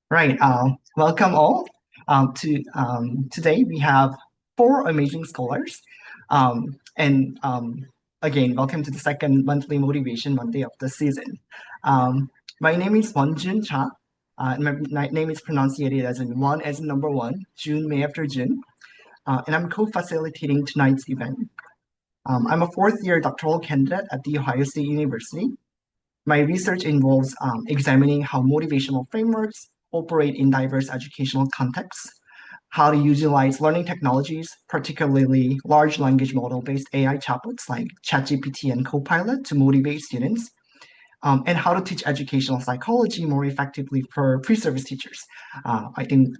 Right. Welcome all. To Today we have four amazing scholars. And Again, welcome to the second monthly Motivation Monday of the season. My name is Wonjun Cha. And my name is pronunciated as in one as in number one, June, May after June. And I'm co-facilitating tonight's event. I'm a fourth year doctoral candidate at The Ohio State University. My research involves examining how motivational frameworks operate in diverse educational contexts, how to utilize learning technologies, particularly large language model-based AI chatbots like ChatGPT and Copilot to motivate students, and how to teach educational psychology more effectively for pre-service teachers.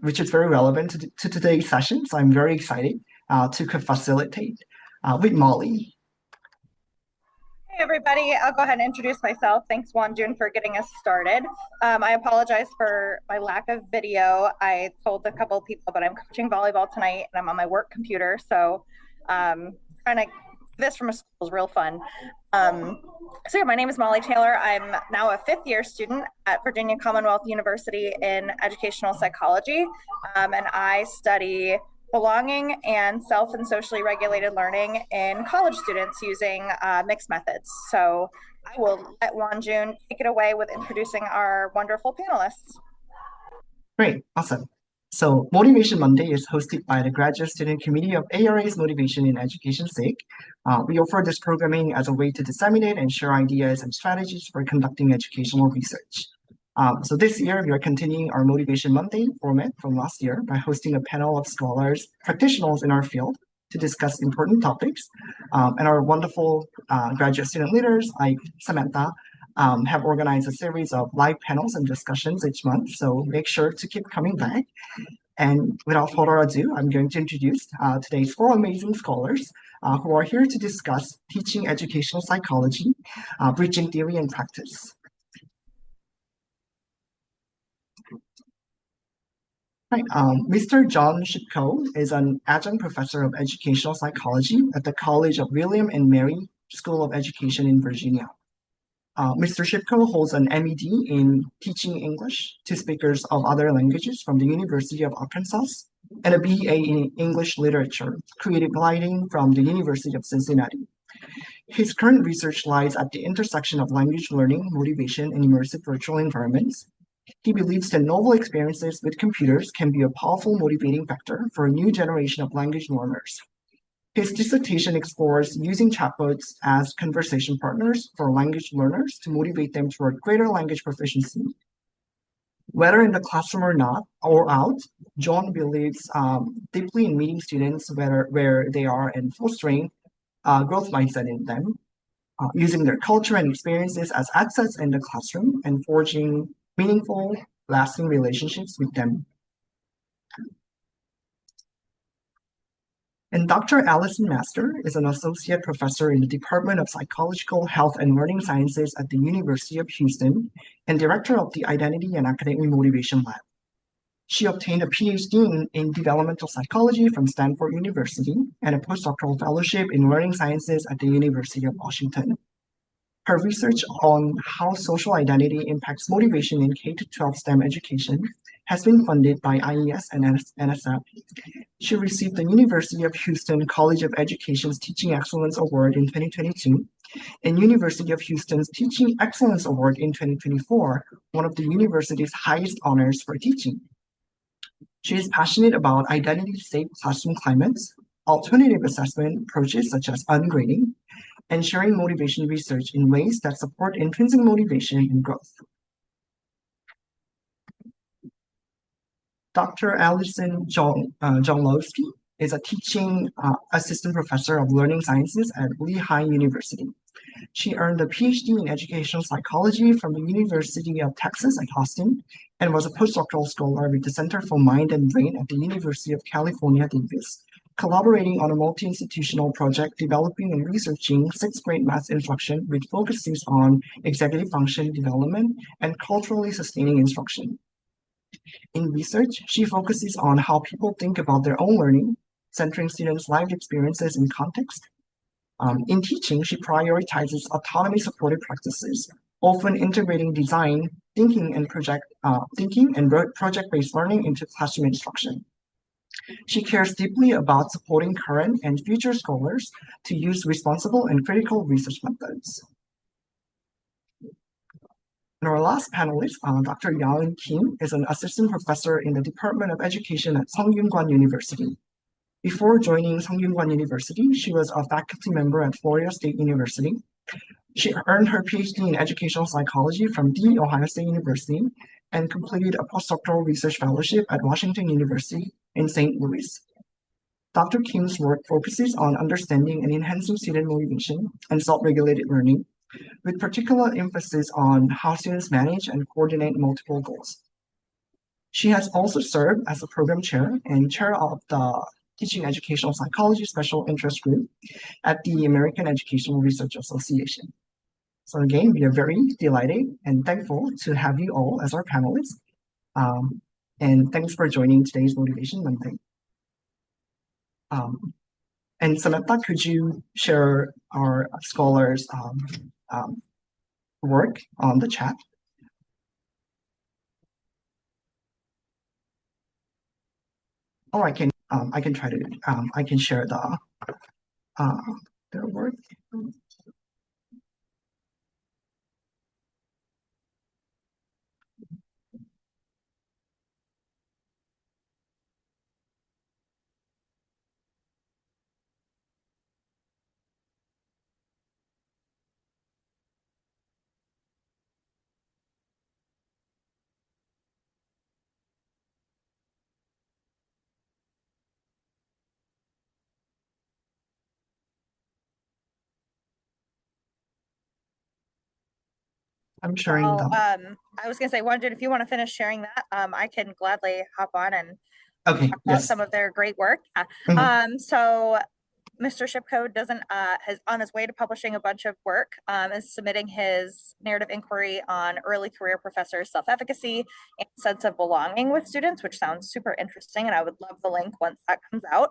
Which is very relevant to today's session, so I'm very excited to co-facilitate with Molly. Hey everybody, I'll go ahead and introduce myself. Thanks Wanjun for getting us started. I apologize for my lack of video. I told a couple of people, but I'm coaching volleyball tonight and I'm on my work computer. So trying to do this from a school is real fun. So yeah, my name is Molly Taylor. I'm now a fifth year student at Virginia Commonwealth University in educational psychology. And I study belonging and self and socially regulated learning in college students using mixed methods. So I will let Wanjun take it away with introducing our wonderful panelists. Great, awesome. So Motivation Monday is hosted by the Graduate Student Committee of ARA's Motivation in Education SIG. We offer this programming as a way to disseminate and share ideas and strategies for conducting educational research. So this year, we are continuing our Motivation Monday format from last year by hosting a panel of scholars, practitioners in our field to discuss important topics. And our wonderful graduate student leaders like Samantha have organized a series of live panels and discussions each month. So make sure to keep coming back. And without further ado, I'm going to introduce today's four amazing scholars who are here to discuss teaching educational psychology, bridging theory and practice. Right. Mr. John Shipko is an adjunct professor of educational psychology at the College of William and Mary School of Education in Virginia. Mr. Shipko holds an MEd in teaching English to speakers of other languages from the University of Arkansas and a BA in English Literature, Creative Writing from the University of Cincinnati. His current research lies at the intersection of language learning, motivation, and immersive virtual environments. He believes that novel experiences with computers can be a powerful motivating factor for a new generation of language learners. His dissertation explores using chatbots as conversation partners for language learners to motivate them toward greater language proficiency. Whether in the classroom or not, or out, John believes deeply in meeting students where they are and fostering growth mindset in them, using their culture and experiences as assets in the classroom and forging meaningful, lasting relationships with them. And Dr. Allison Master is an associate professor in the Department of Psychological Health and Learning Sciences at the University of Houston and director of the Identity and Academic Motivation Lab. She obtained a PhD in developmental psychology from Stanford University and a postdoctoral fellowship in learning sciences at the University of Washington. Her research on how social identity impacts motivation in K-12 STEM education has been funded by IES and NSF. She received the University of Houston College of Education's Teaching Excellence Award in 2022 and University of Houston's Teaching Excellence Award in 2024, one of the university's highest honors for teaching. She is passionate about identity-safe classroom climates, alternative assessment approaches such as ungrading, and sharing motivation research in ways that support intrinsic motivation and growth. Dr. Allison Jonglowski is a teaching assistant professor of learning sciences at Lehigh University. She earned a PhD in educational psychology from the University of Texas at Austin and was a postdoctoral scholar with the Center for Mind and Brain at the University of California, Davis, collaborating on a multi-institutional project developing and researching sixth grade math instruction with focuses on executive function development and culturally sustaining instruction. In research, she focuses on how people think about their own learning, centering students' lived experiences in context. In teaching, she prioritizes autonomy-supported practices, often integrating design thinking and project-based learning into classroom instruction. She cares deeply about supporting current and future scholars to use responsible and critical research methods. And our last panelist, Dr. Yaun Kim, is an assistant professor in the Department of Education at Sungkyunkwan University. Before joining Sungkyunkwan University, she was a faculty member at Florida State University. She earned her PhD in educational psychology from The Ohio State University and completed a postdoctoral research fellowship at Washington University in St. Louis. Dr. Kim's work focuses on understanding and enhancing student motivation and self-regulated learning, with particular emphasis on how students manage and coordinate multiple goals. She has also served as a program chair and chair of the Teaching Educational Psychology Special Interest Group at the American Educational Research Association. So again, we are very delighted and thankful to have you all as our panelists. And thanks for joining today's Motivation Monday. And Samantha, could you share our scholars' work on the chat? Or I can try to I can share their work. I'm sharing Well, them. I was gonna say, Wondered if you want to finish sharing that, I can gladly hop on and Okay, talk about yes. some of their great work. So Mr. Shipko doesn't has on his way to publishing a bunch of work, is submitting his narrative inquiry on early career professors' self-efficacy and sense of belonging with students, which sounds super interesting, and I would love the link once that comes out.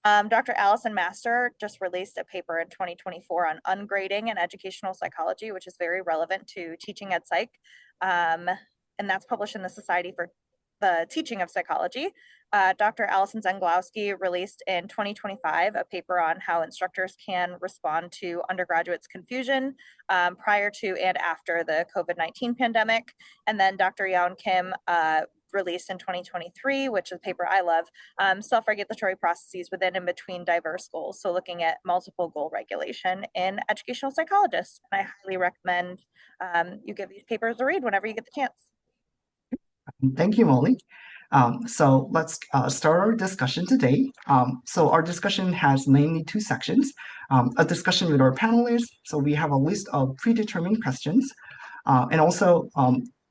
Dr. Allison Master just released a paper in 2024 on ungrading and educational psychology, which is very relevant to teaching ed psych. And that's published in the Society for the Teaching of Psychology. Dr. Allison Zenglowski released in 2025 a paper on how instructors can respond to undergraduates' confusion prior to and after the COVID-19 pandemic. And then Dr. Yaun Kim released in 2023, which is a paper I love, self-regulatory processes within and between diverse goals. So looking at multiple goal regulation in educational psychologists. And I highly recommend you give these papers a read whenever you get the chance. Thank you, Molly. So let's start our discussion today. So our discussion has mainly two sections, a discussion with our panelists. So we have a list of predetermined questions, and also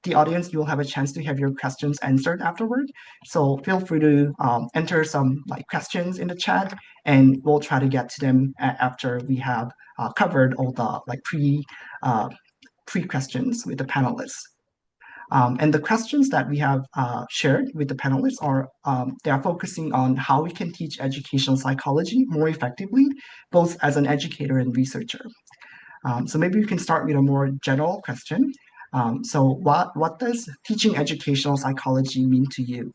the audience, you'll have a chance to have your questions answered afterward. So feel free to enter some questions in the chat, and we'll try to get to them after we have covered all the pre questions with the panelists. And the questions that we have shared with the panelists are, they are focusing on how we can teach educational psychology more effectively, both as an educator and researcher. So maybe we can start with a more general question. So what does teaching educational psychology mean to you?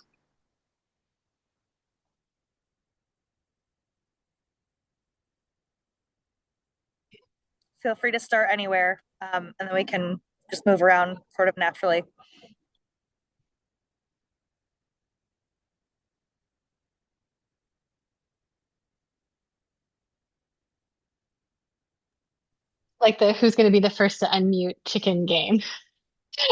Feel free to start anywhere, and then we can just move around sort of naturally. Like the who's going to be the first to unmute chicken game.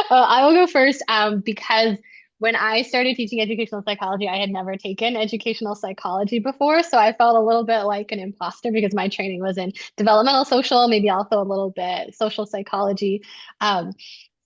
I will go first because when I started teaching educational psychology, I had never taken educational psychology before. So I felt a little bit like an imposter because my training was in developmental social, maybe also a little bit social psychology. So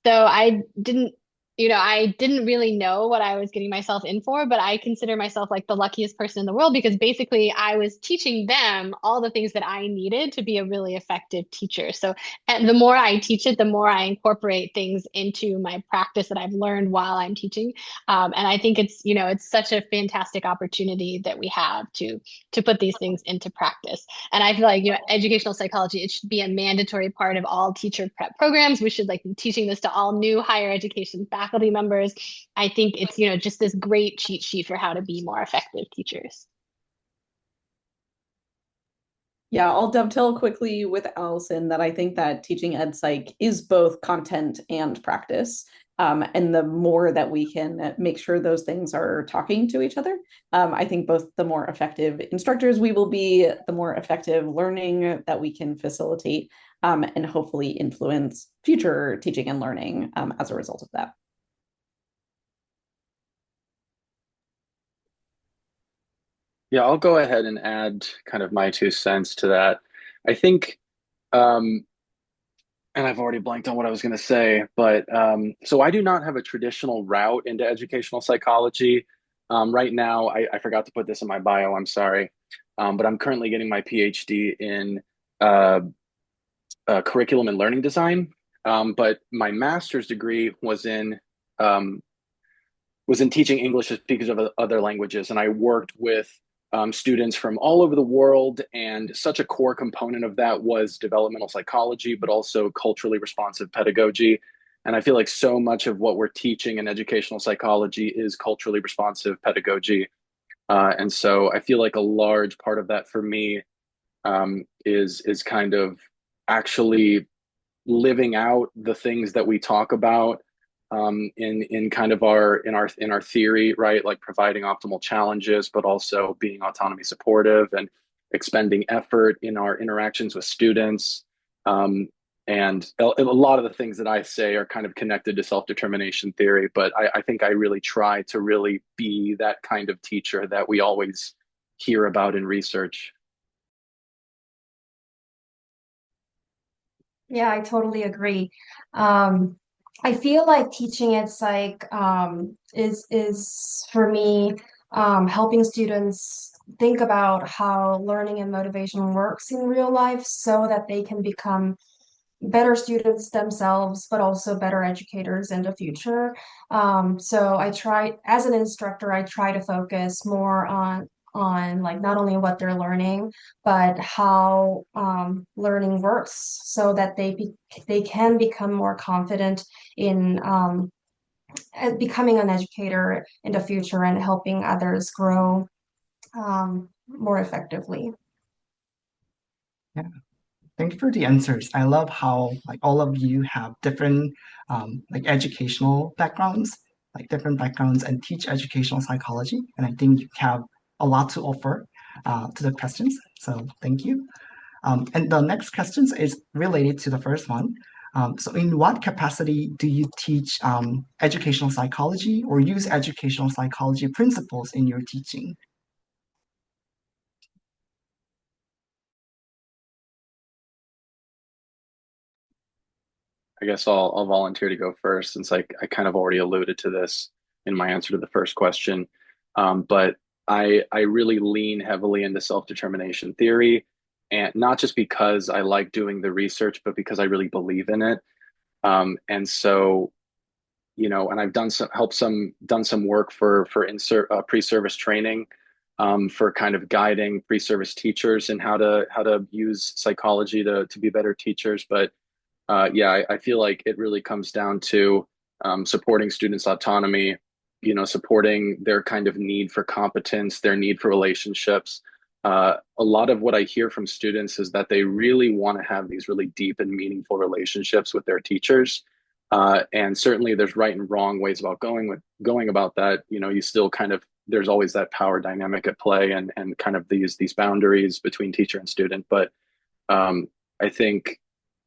I didn't I didn't really know what I was getting myself in for, but I consider myself like the luckiest person in the world because basically I was teaching them all the things that I needed to be a really effective teacher. So, and the more I teach it, the more I incorporate things into my practice that I've learned while I'm teaching. And I think it's such a fantastic opportunity that we have to put these things into practice. And I feel like, educational psychology, it should be a mandatory part of all teacher prep programs. We should like be teaching this to all new higher education faculty members. I think it's, just this great cheat sheet for how to be more effective teachers. Yeah, I'll dovetail quickly with Allison that I think that teaching ed psych is both content and practice. And the more that we can make sure those things are talking to each other, I think both the more effective instructors we will be, the more effective learning that we can facilitate, and hopefully influence future teaching and learning as a result of that. Yeah, I'll go ahead and add kind of my 2 cents to that. I think, um, and I've already blanked on what I was going to say, but so I do not have a traditional route into educational psychology. Right now, I forgot to put this in my bio, I'm sorry. But I'm currently getting my PhD in uh, curriculum and learning design. But my master's degree um, was in teaching English as speakers of other languages, and I worked with students from all over the world. And such a core component of that was developmental psychology, but also culturally responsive pedagogy. And I feel like so much of what we're teaching in educational psychology is culturally responsive pedagogy. And so I feel like a large part of that for me is kind of actually living out the things that we talk about in kind of our theory, right? Like providing optimal challenges, but also being autonomy supportive and expending effort in our interactions with students. And a lot of the things that I say are kind of connected to self-determination theory, but I think I really try to really be that kind of teacher that we always hear about in research. Yeah, I totally agree. Um, I feel like teaching it's like is for me helping students think about how learning and motivation works in real life so that they can become better students themselves, but also better educators in the future. So I try, as an instructor, I try to focus more on like not only what they're learning, but how learning works, so that they can become more confident in becoming an educator in the future and helping others grow more effectively. Yeah. Thank you for the answers. I love how like all of you have different like educational backgrounds, like different backgrounds and teach educational psychology. And I think you have a lot to offer to the questions. So thank you. And the next questions is related to the first one. So in what capacity do you teach educational psychology or use educational psychology principles in your teaching? I guess I'll volunteer to go first since I kind of already alluded to this in my answer to the first question. But I really lean heavily into self-determination theory, and not just because I like doing the research, but because I really believe in it. And so, and I've done some work for insert pre-service training, for kind of guiding pre-service teachers and how to use psychology to be better teachers. But yeah, I feel like it really comes down to supporting students' autonomy, supporting their kind of need for competence, their need for relationships. A lot of what I hear from students is that they really want to have these really deep and meaningful relationships with their teachers. And certainly there's right and wrong ways about going about that. You still kind of there's always that power dynamic at play and kind of these boundaries between teacher and student. But I think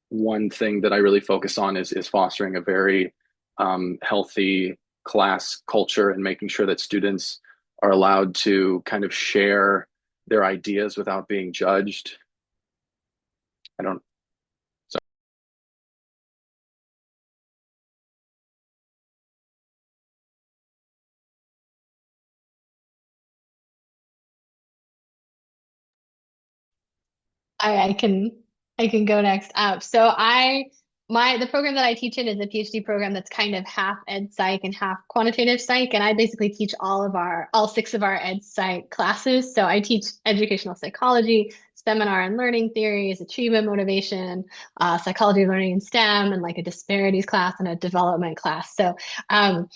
one thing that I really focus on is fostering a very healthy class culture and making sure that students are allowed to kind of share their ideas without being judged. I don't I can go next. So the program that I teach in is a PhD program that's kind of half ed psych and half quantitative psych, and I basically teach all six of our ed psych classes. So I teach educational psychology, seminar and learning theories, achievement motivation, psychology of learning in STEM, and like a disparities class and a development class. So um,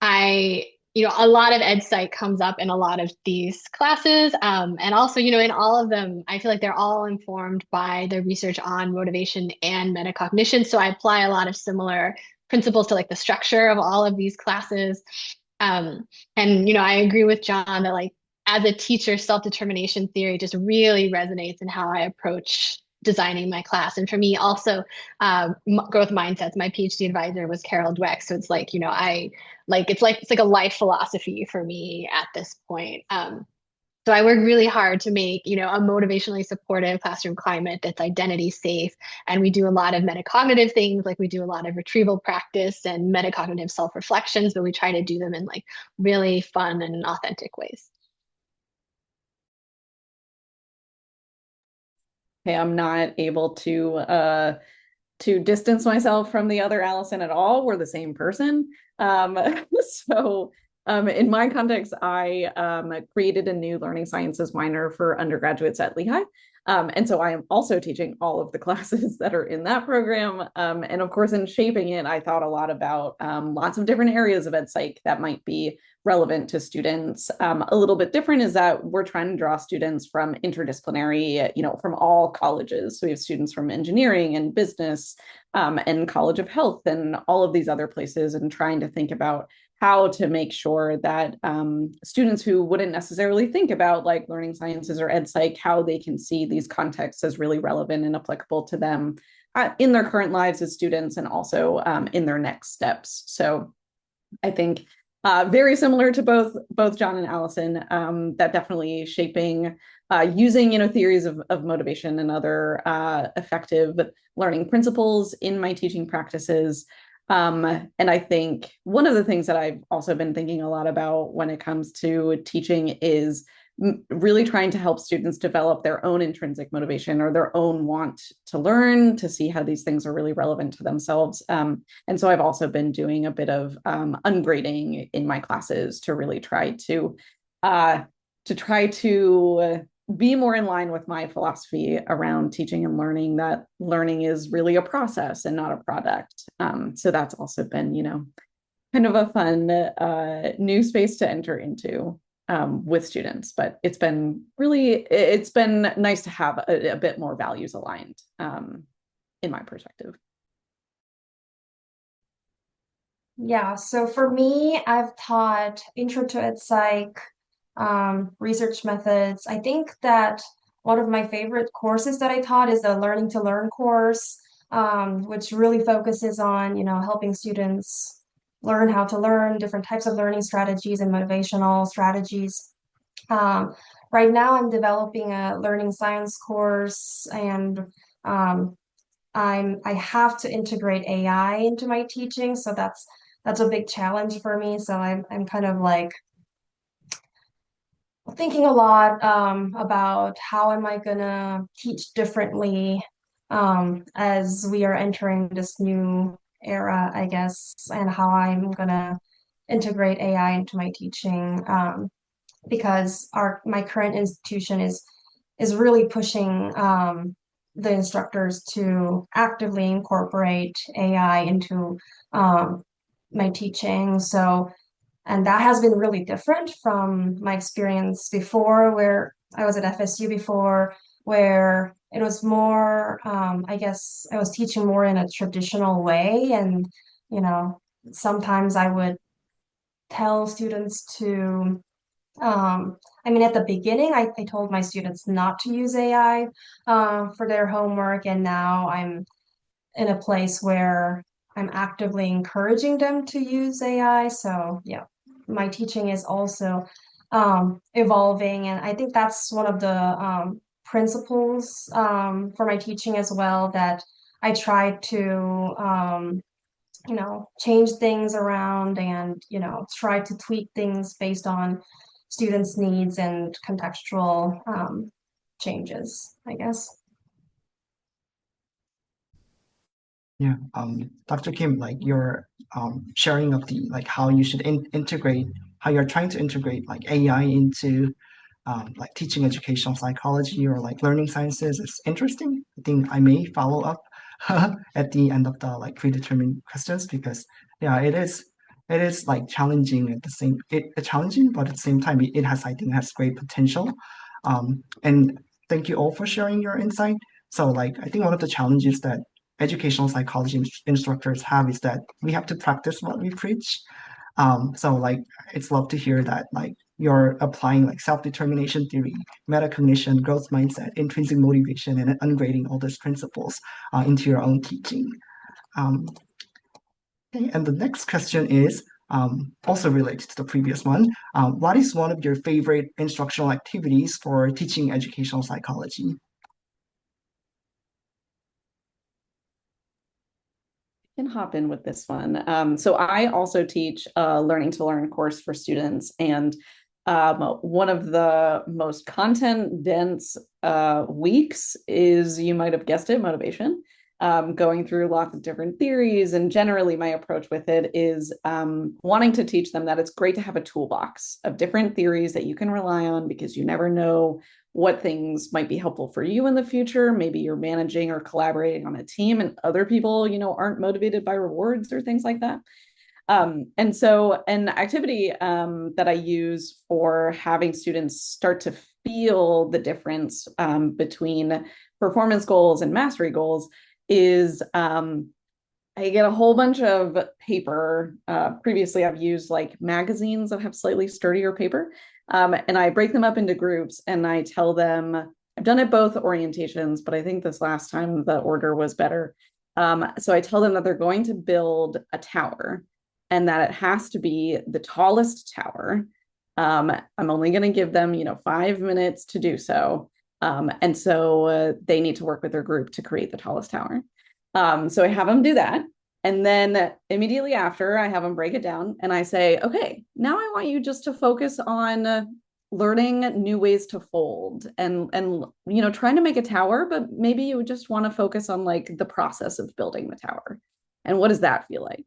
I, a lot of ed psych comes up in a lot of these classes. And also, in all of them, I feel like they're all informed by the research on motivation and metacognition. So I apply a lot of similar principles to like the structure of all of these classes. Um, and, I agree with John that like as a teacher, self-determination theory just really resonates in how I approach designing my class. And for me also, growth mindsets, my PhD advisor was Carol Dweck. So it's like, it's like a life philosophy for me at this point. So I work really hard to make, a motivationally supportive classroom climate that's identity safe. And we do a lot of metacognitive things, like we do a lot of retrieval practice and metacognitive self-reflections, but we try to do them in like really fun and authentic ways. Okay, I'm not able to distance myself from the other Allison at all. We're the same person. Um, so in my context, I created a new learning sciences minor for undergraduates at Lehigh. And so I am also teaching all of the classes that are in that program. And of course, in shaping it, I thought a lot about lots of different areas of ed psych that might be relevant to students. A little bit different is that we're trying to draw students from interdisciplinary, from all colleges. So we have students from engineering and business and College of Health and all of these other places, and trying to think about how to make sure that students who wouldn't necessarily think about like learning sciences or ed psych, how they can see these contexts as really relevant and applicable to them in their current lives as students, and also in their next steps. So I think very similar to both John and Allison, that definitely shaping, using theories of motivation and other effective learning principles in my teaching practices. And I think one of the things that I've also been thinking a lot about when it comes to teaching is really trying to help students develop their own intrinsic motivation or their own want to learn, to see how these things are really relevant to themselves. And so I've also been doing a bit of ungrading in my classes to really try to be more in line with my philosophy around teaching and learning, that learning is really a process and not a product. So that's also been, kind of a fun new space to enter into with students. But it's been nice to have a bit more values aligned in my perspective. Yeah, so for me, I've taught Intro to Ed Psych, research methods. I think that one of my favorite courses that I taught is the Learning to Learn course, which really focuses on, helping students learn how to learn, different types of learning strategies and motivational strategies. Right now, I'm developing a learning science course, and I have to integrate AI into my teaching, so that's a big challenge for me. So I'm kind of like thinking a lot about how am I gonna teach differently as we are entering this new era, I guess, and how I'm gonna integrate AI into my teaching, because my current institution is really pushing the instructors to actively incorporate AI into my teaching. So, and that has been really different from my experience before, where I was at FSU before, where it was more, I guess I was teaching more in a traditional way. And, sometimes I would tell students to, at the beginning, I told my students not to use AI for their homework. And now I'm in a place where I'm actively encouraging them to use AI. So, yeah, my teaching is also evolving. And I think that's one of the principles for my teaching as well, that I try to, change things around and, try to tweak things based on students' needs and contextual changes, I guess. Yeah, Dr. Kim, like your sharing of the like how you should integrate, how you're trying to integrate like AI into like teaching educational psychology or like learning sciences is interesting. I think I may follow up at the end of the like predetermined questions because yeah, it is like challenging at the same it's challenging, but at the same time it has I think has great potential. And thank you all for sharing your insight. So like I think one of the challenges that educational psychology instructors have is that we have to practice what we preach. So like it's love to hear that like you're applying like self-determination theory, metacognition, growth mindset, intrinsic motivation, and ungrading all those principles into your own teaching. Um, okay, and the next question is also related to the previous one. What is one of your favorite instructional activities for teaching educational psychology? Can hop in with this one. So I also teach a Learning to Learn course for students, and one of the most content dense weeks is, you might have guessed it, motivation. Going through lots of different theories, and generally my approach with it is wanting to teach them that it's great to have a toolbox of different theories that you can rely on, because you never know what things might be helpful for you in the future. Maybe you're managing or collaborating on a team and other people, aren't motivated by rewards or things like that. And so an activity that I use for having students start to feel the difference between performance goals and mastery goals is I get a whole bunch of paper. Previously, I've used like magazines that have slightly sturdier paper. And I break them up into groups and I tell them, I've done it both orientations, but I think this last time the order was better. So I tell them that they're going to build a tower and that it has to be the tallest tower. I'm only going to give them, 5 minutes to do so. And so they need to work with their group to create the tallest tower. So I have them do that. And then immediately after, I have them break it down and I say, okay, now I want you just to focus on learning new ways to fold and trying to make a tower, but maybe you just want to focus on like the process of building the tower. And what does that feel like?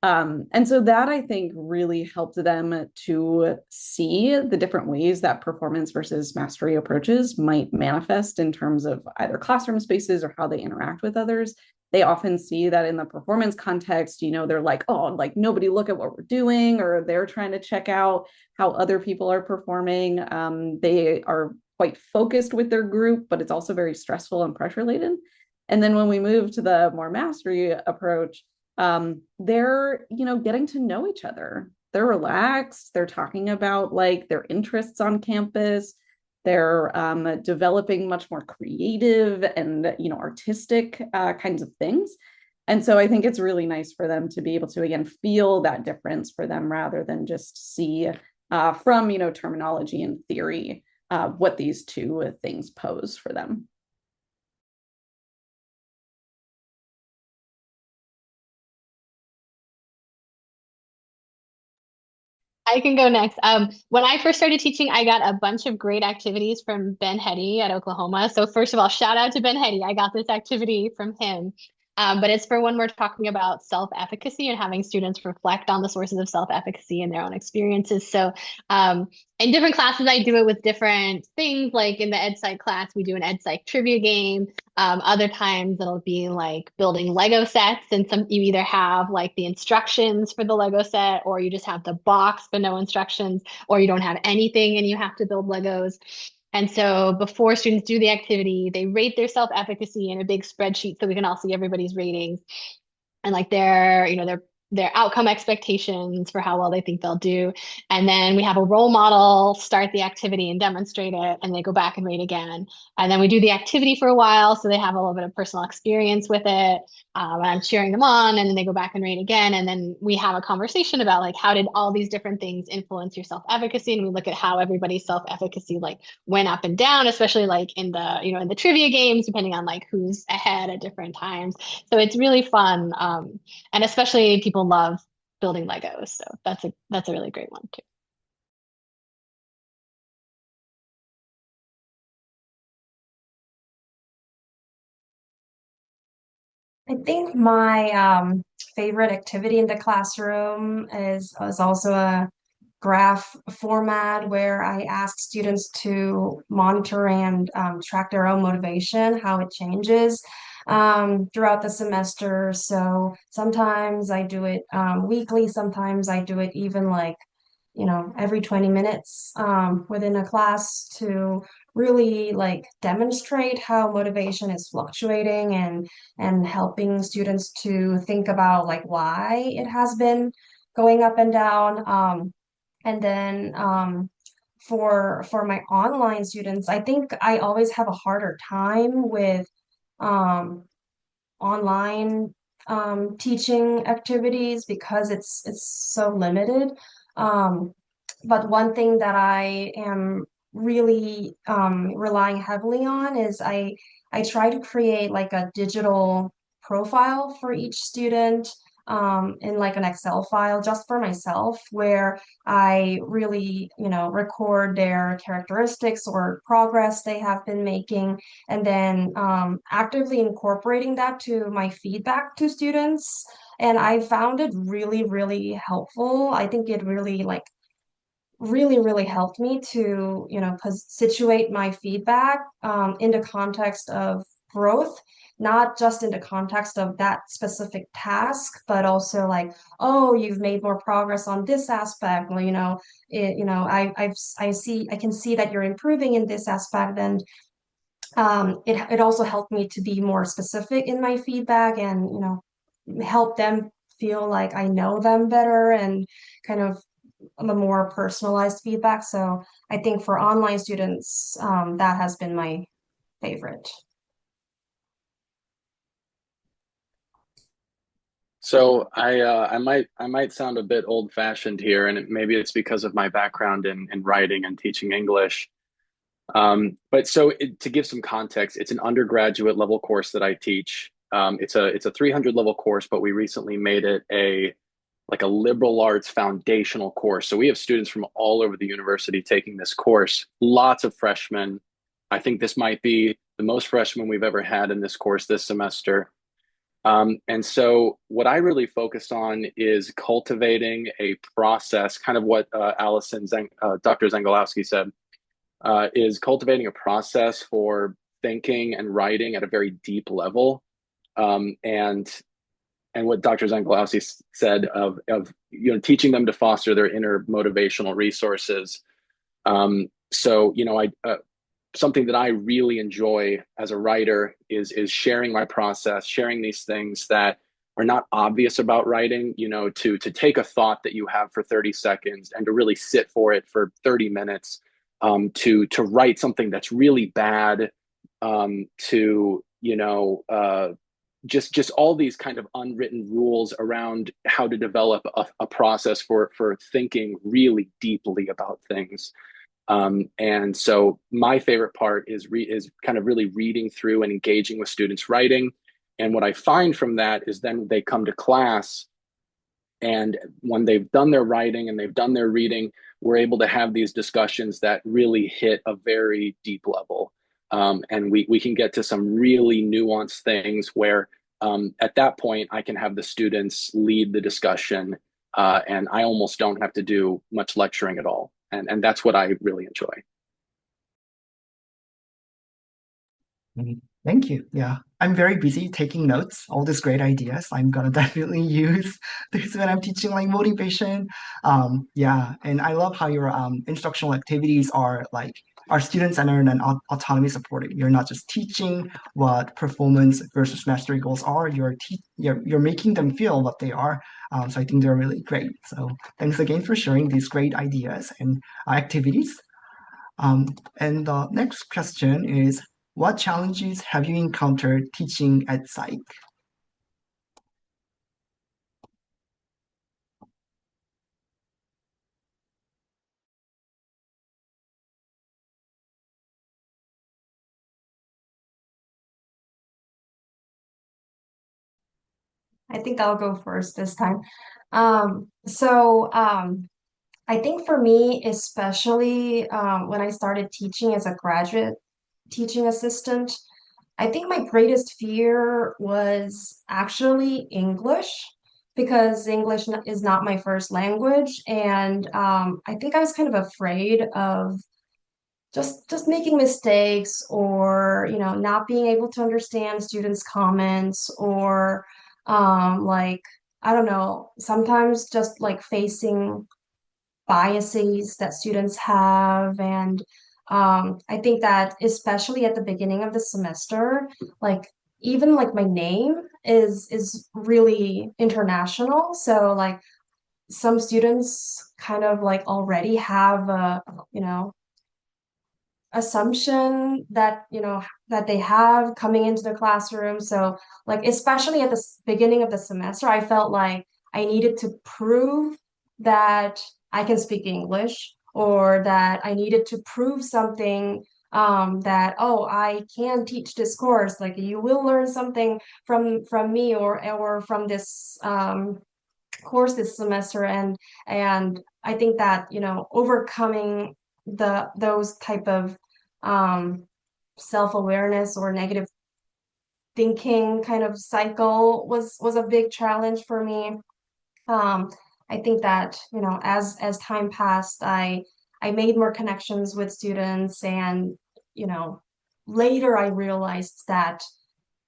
And so that I think really helped them to see the different ways that performance versus mastery approaches might manifest in terms of either classroom spaces or how they interact with others. They often see that in the performance context, they're like, oh, like nobody look at what we're doing, or they're trying to check out how other people are performing. They are quite focused with their group, but it's also very stressful and pressure laden. And then when we move to the more mastery approach, they're getting to know each other. They're relaxed, they're talking about like their interests on campus, they're developing much more creative and artistic kinds of things. And so I think it's really nice for them to be able to again feel that difference for them, rather than just see from terminology and theory what these two things pose for them. I can go next. When I first started teaching, I got a bunch of great activities from Ben Hetty at Oklahoma. So first of all, shout out to Ben Hetty. I got this activity from him. But it's for when we're talking about self-efficacy and having students reflect on the sources of self-efficacy in their own experiences. So in different classes, I do it with different things. Like in the ed psych class, we do an ed psych trivia game. Other times it'll be like building Lego sets, and some you either have like the instructions for the Lego set, or you just have the box but no instructions, or you don't have anything and you have to build Legos. And so before students do the activity, they rate their self-efficacy in a big spreadsheet so we can all see everybody's ratings and like their outcome expectations for how well they think they'll do. And then we have a role model start the activity and demonstrate it, and they go back and rate again. And then we do the activity for a while, so they have a little bit of personal experience with it. And I'm cheering them on, and then they go back and rate again. And then we have a conversation about like how did all these different things influence your self-efficacy, and we look at how everybody's self-efficacy like went up and down, especially like in the in the trivia games, depending on like who's ahead at different times. So it's really fun. And especially people love building Legos. So that's a really great one too. I think my favorite activity in the classroom is also a graph format where I ask students to monitor and track their own motivation, how it changes throughout the semester. So sometimes I do it weekly, sometimes I do it even like every 20 minutes within a class to really like demonstrate how motivation is fluctuating and helping students to think about like why it has been going up and down. And then for my online students, I think I always have a harder time with um, online teaching activities because it's so limited. Um, but one thing that I am really relying heavily on is I try to create like a digital profile for each student in like an Excel file just for myself where I really, record their characteristics or progress they have been making and then actively incorporating that to my feedback to students. And I found it really, really helpful. I think it really really helped me to situate my feedback in the context of growth, not just in the context of that specific task but also like, oh, you've made more progress on this aspect. Well, I can see that you're improving in this aspect, and it also helped me to be more specific in my feedback and help them feel like I know them better and kind of the more personalized feedback. So I think for online students, that has been my favorite. So I might sound a bit old fashioned here, and maybe it's because of my background in writing and teaching English. But to give some context, it's an undergraduate level course that I teach. It's a 300 level course, but we recently made it a like a liberal arts foundational course. So we have students from all over the university taking this course. Lots of freshmen. I think this might be the most freshmen we've ever had in this course this semester. And so, what I really focus on is cultivating a process, kind of what Dr. Zengolowski said, is cultivating a process for thinking and writing at a very deep level. And what Dr. Zengolowski said of teaching them to foster their inner motivational resources. I something that I really enjoy as a writer is sharing my process, sharing these things that are not obvious about writing, to take a thought that you have for 30 seconds and to really sit for it for 30 minutes, to write something that's really bad, to just all these kind of unwritten rules around how to develop a process for thinking really deeply about things. And so my favorite part is kind of really reading through and engaging with students writing. And what I find from that is then they come to class, and when they've done their writing and they've done their reading, we're able to have these discussions that really hit a very deep level. And we can get to some really nuanced things where at that point I can have the students lead the discussion, and I almost don't have to do much lecturing at all. And that's what I really enjoy. Thank you. Yeah, I'm very busy taking notes, all these great ideas. I'm gonna definitely use this when I'm teaching like motivation. Yeah, and I love how your instructional activities are like are student-centered and autonomy supported. You're not just teaching what performance versus mastery goals are. You're making them feel what they are. So I think they're really great. So thanks again for sharing these great ideas and activities. And the next question is, what challenges have you encountered teaching at Psych? I think I'll go first this time. So I think for me, especially when I started teaching as a graduate teaching assistant, I think my greatest fear was actually English because is not my first language, and I think I was kind of afraid of just making mistakes or not being able to understand students' comments or like I don't know, sometimes just like facing biases that students have. And I think that especially at the beginning of the semester, like even like my name is really international. So like some students kind of like already have a, you know, assumption that that they have coming into the classroom. So like especially at the beginning of the semester, I felt like I needed to prove that I can speak English, or that I needed to prove something, that oh, I can teach this course, like you will learn something from me, or from this course this semester. And I think that overcoming those type of um self-awareness or negative thinking kind of cycle was a big challenge for me. um I think that as time passed, I made more connections with students, and you know later I realized that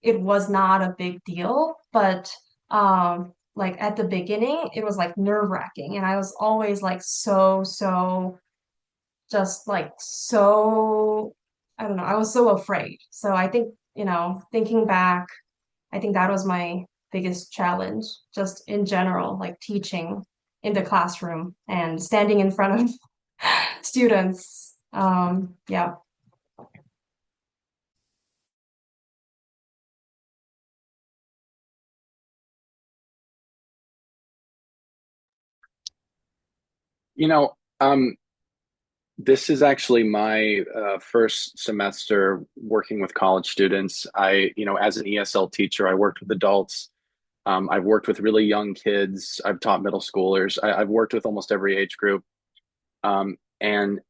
it was not a big deal, but like at the beginning it was like nerve-wracking, and I was always like so just like so I don't know, I was so afraid. So I think, thinking back, I think that was my biggest challenge just in general, like teaching in the classroom and standing in front of students. Yeah. You know, this is actually my first semester working with college students. As an ESL teacher, I worked with adults. I've worked with really young kids. I've taught middle schoolers. I've worked with almost every age group. And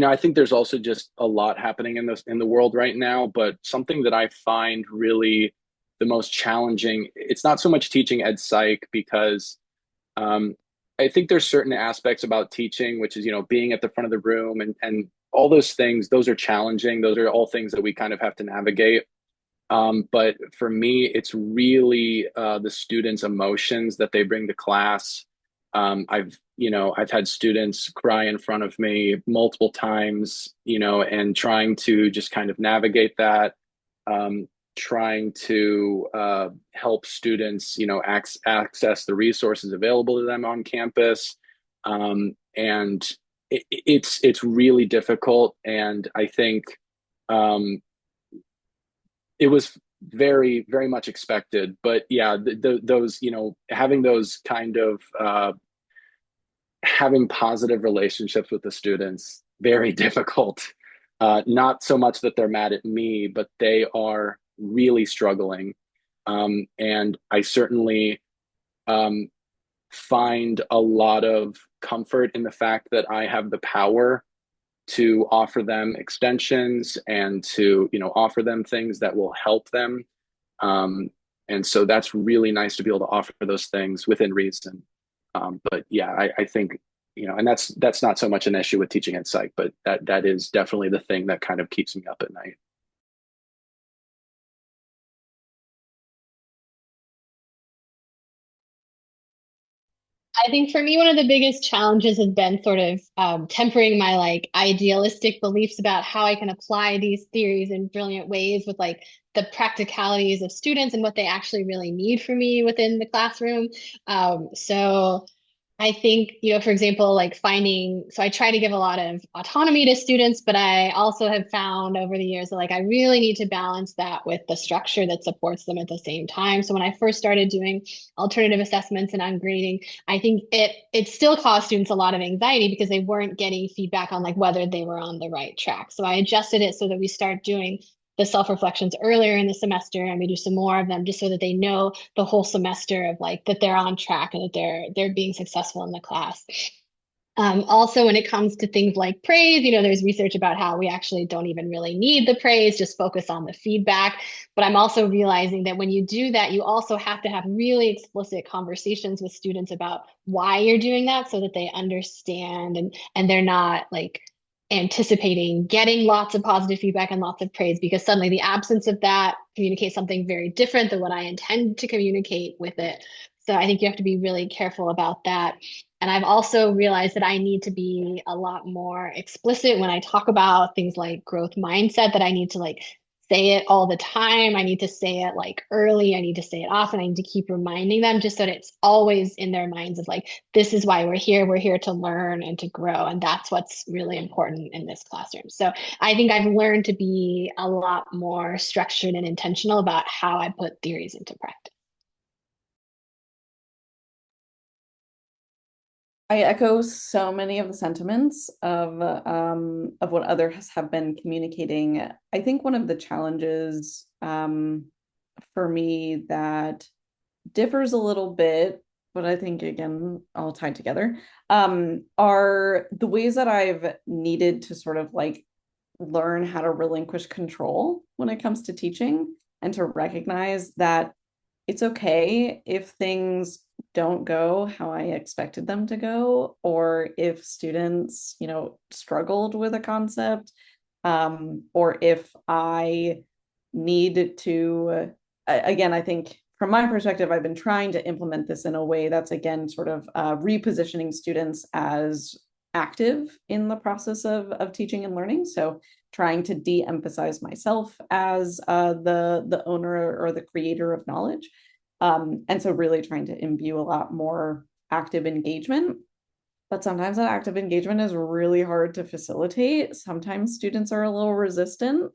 I think there's also just a lot happening in the world right now. But something that I find really the most challenging, it's not so much teaching ed psych because um, I think there's certain aspects about teaching, which is, being at the front of the room and all those things, those are challenging. Those are all things that we kind of have to navigate. But for me, it's really the students' emotions that they bring to class. I've had students cry in front of me multiple times, and trying to just kind of navigate that, um, trying to help students, access the resources available to them on campus. And it's really difficult. And I think um, it was very, very much expected. But yeah, those, having those kind of having positive relationships with the students, very difficult. Not so much that they're mad at me, but they are really struggling. And I certainly um, find a lot of comfort in the fact that I have the power to offer them extensions and to, offer them things that will help them. Um, and so that's really nice to be able to offer those things within reason. But yeah, I think, and that's not so much an issue with teaching at psych, but that is definitely the thing that kind of keeps me up at night. I think for me, one of the biggest challenges has been sort of tempering my like idealistic beliefs about how I can apply these theories in brilliant ways with like the practicalities of students and what they actually really need from me within the classroom. So I think, for example, like so I try to give a lot of autonomy to students, but I also have found over the years that like I really need to balance that with the structure that supports them at the same time. So when I first started doing alternative assessments and ungrading, I think it still caused students a lot of anxiety because they weren't getting feedback on like whether they were on the right track. So I adjusted it so that we start doing the self-reflections earlier in the semester, and we do some more of them just so that they know the whole semester of like that they're on track and that they're being successful in the class. Also, when it comes to things like praise, there's research about how we actually don't even really need the praise, just focus on the feedback. But I'm also realizing that when you do that, you also have to have really explicit conversations with students about why you're doing that so that they understand and they're not like anticipating getting lots of positive feedback and lots of praise, because suddenly the absence of that communicates something very different than what I intend to communicate with it. So I think you have to be really careful about that. And I've also realized that I need to be a lot more explicit when I talk about things like growth mindset, that I need to like say it all the time. I need to say it like early. I need to say it often. I need to keep reminding them just so that it's always in their minds of like, this is why we're here. We're here to learn and to grow. And that's what's really important in this classroom. So I think I've learned to be a lot more structured and intentional about how I put theories into practice. I echo so many of the sentiments of what others have been communicating. I think one of the challenges for me that differs a little bit, but I think again all tied together, are the ways that I've needed to sort of like learn how to relinquish control when it comes to teaching, and to recognize that it's okay if things don't go how I expected them to go, or if students, struggled with a concept, or if I need to, again, I think from my perspective, I've been trying to implement this in a way that's, again, sort of repositioning students as active in the process of teaching and learning. So trying to de-emphasize myself as the owner or the creator of knowledge. And so really trying to imbue a lot more active engagement. But sometimes that active engagement is really hard to facilitate. Sometimes students are a little resistant.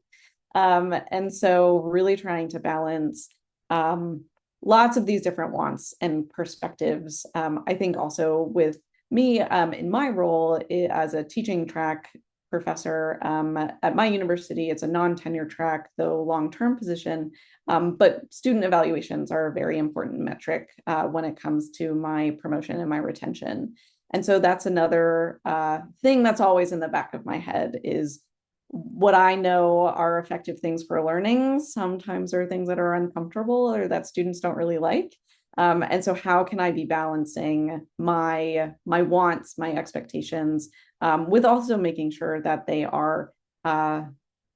And so really trying to balance lots of these different wants and perspectives. I think also with me in my role as a teaching track professor at my university, it's a non-tenure track, though long-term position, but student evaluations are a very important metric when it comes to my promotion and my retention. And so that's another thing that's always in the back of my head is what I know are effective things for learning sometimes are things that are uncomfortable or that students don't really like. And so how can I be balancing my wants, my expectations, with also making sure that they are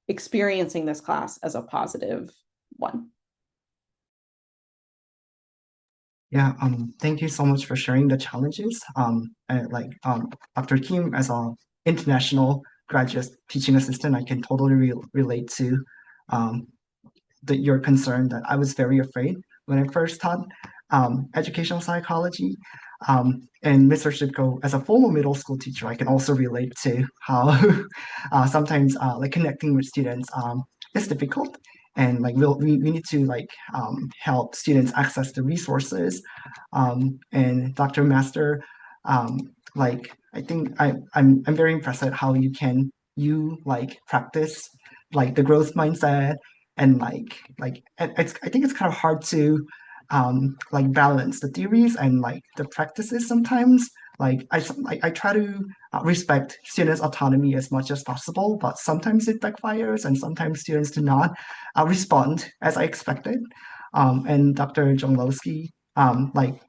experiencing this class as a positive one. Yeah, thank you so much for sharing the challenges. Dr. Kim, as an international graduate teaching assistant, I can totally relate to um, your concern that I was very afraid when I first taught educational psychology. And Mr. Shipko, as a former middle school teacher, I can also relate to how sometimes like connecting with students is difficult. And like we need to like help students access the resources. And Dr. Master, like I think I'm very impressed at how you like practice like the growth mindset and I think it's kind of hard to like balance the theories and like the practices sometimes. I try to respect students' autonomy as much as possible, but sometimes it backfires and sometimes students do not respond as I expected. And Dr. Jonglowski,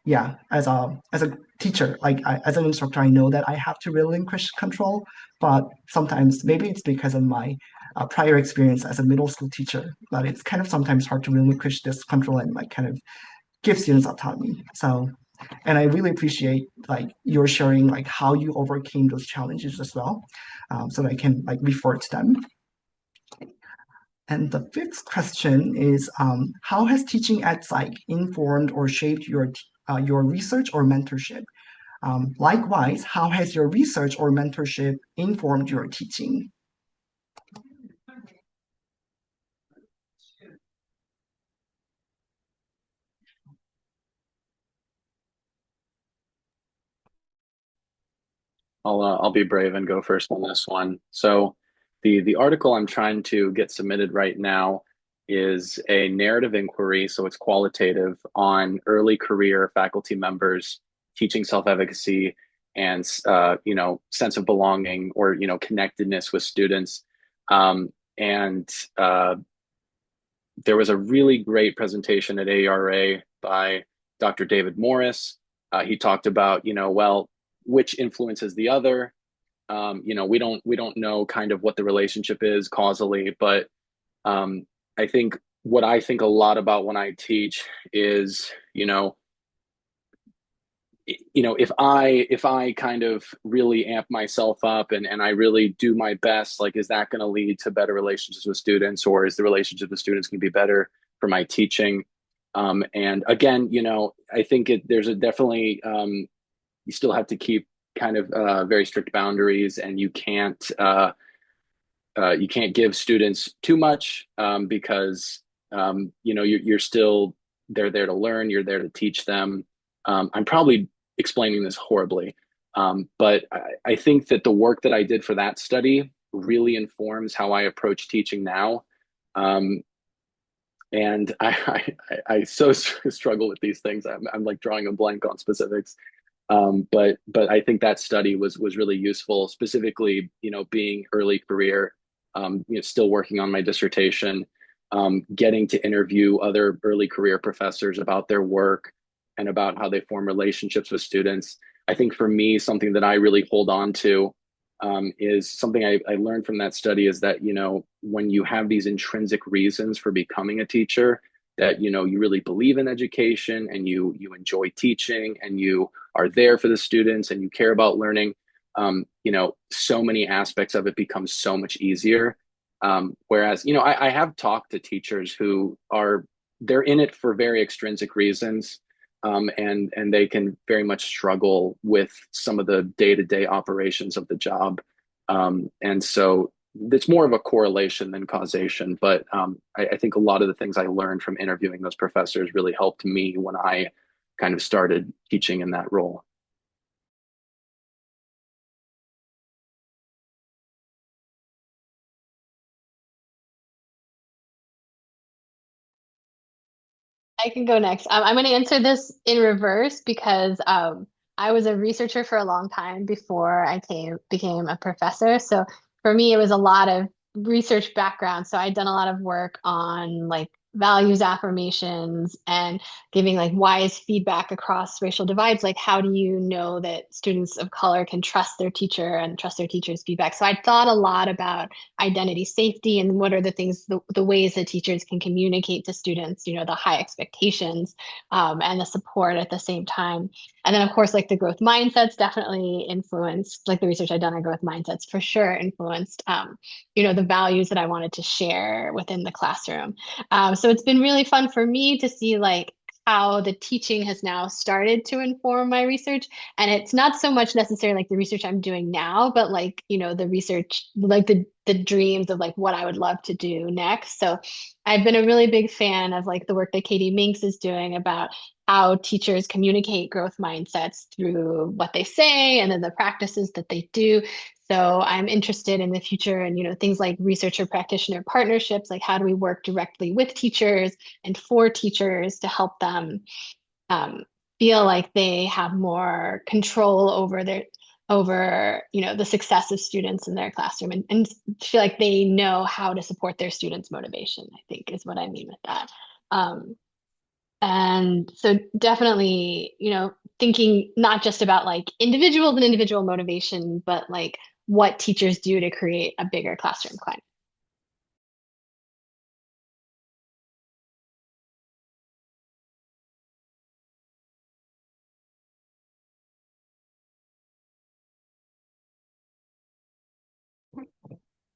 yeah, as a teacher, as an instructor, I know that I have to relinquish control, but sometimes maybe it's because of my prior experience as a middle school teacher, but it's kind of sometimes hard to relinquish this control and like kind of give students autonomy. So, and I really appreciate like your sharing like how you overcame those challenges as well, so that I can like refer to them. And the fifth question is, how has teaching at Psych informed or shaped your research or mentorship? Likewise, how has your research or mentorship informed your teaching? I'll be brave and go first on this one. So the article I'm trying to get submitted right now is a narrative inquiry, so it's qualitative on early career faculty members teaching self-efficacy and sense of belonging or connectedness with students. And there was a really great presentation at AERA by Dr. David Morris. He talked about, well, which influences the other. We don't know kind of what the relationship is causally, but I think what I think a lot about when I teach is, if I kind of really amp myself up and I really do my best, like, is that going to lead to better relationships with students, or is the relationship with students going to be better for my teaching? And again, I think there's a definitely, you still have to keep kind of very strict boundaries, and you can't give students too much, because you're still, they're there to learn, you're there to teach them. I'm probably explaining this horribly, but I think that the work that I did for that study really informs how I approach teaching now. And I so struggle with these things. I'm like drawing a blank on specifics. But I think that study was really useful, specifically, being early career, still working on my dissertation, getting to interview other early career professors about their work and about how they form relationships with students. I think for me, something that I really hold on to, is something I learned from that study, is that, when you have these intrinsic reasons for becoming a teacher, that, you really believe in education, and you enjoy teaching, and you are there for the students, and you care about learning, so many aspects of it become so much easier. Whereas, I have talked to teachers who they're in it for very extrinsic reasons. And they can very much struggle with some of the day-to-day operations of the job. And so it's more of a correlation than causation. But I think a lot of the things I learned from interviewing those professors really helped me when I kind of started teaching in that role. I can go next. I'm going to answer this in reverse because I was a researcher for a long time before I became a professor. So for me, it was a lot of research background. So I'd done a lot of work on like values affirmations and giving like wise feedback across racial divides. Like, how do you know that students of color can trust their teacher and trust their teacher's feedback? So I thought a lot about identity safety and what are the things, the ways that teachers can communicate to students, the high expectations, and the support at the same time. And then, of course, like the growth mindsets definitely influenced, like the research I've done on growth mindsets for sure influenced, the values that I wanted to share within the classroom. So it's been really fun for me to see like how the teaching has now started to inform my research. And it's not so much necessarily like the research I'm doing now, but like, the research, like the dreams of like what I would love to do next. So I've been a really big fan of like the work that Katie Minks is doing about how teachers communicate growth mindsets through what they say and then the practices that they do. So I'm interested in the future and, things like researcher practitioner partnerships, like how do we work directly with teachers and for teachers to help them feel like they have more control over the success of students in their classroom and feel like they know how to support their students' motivation, I think is what I mean with that. And so definitely, thinking not just about like individuals and individual motivation, but like what teachers do to create a bigger classroom climate.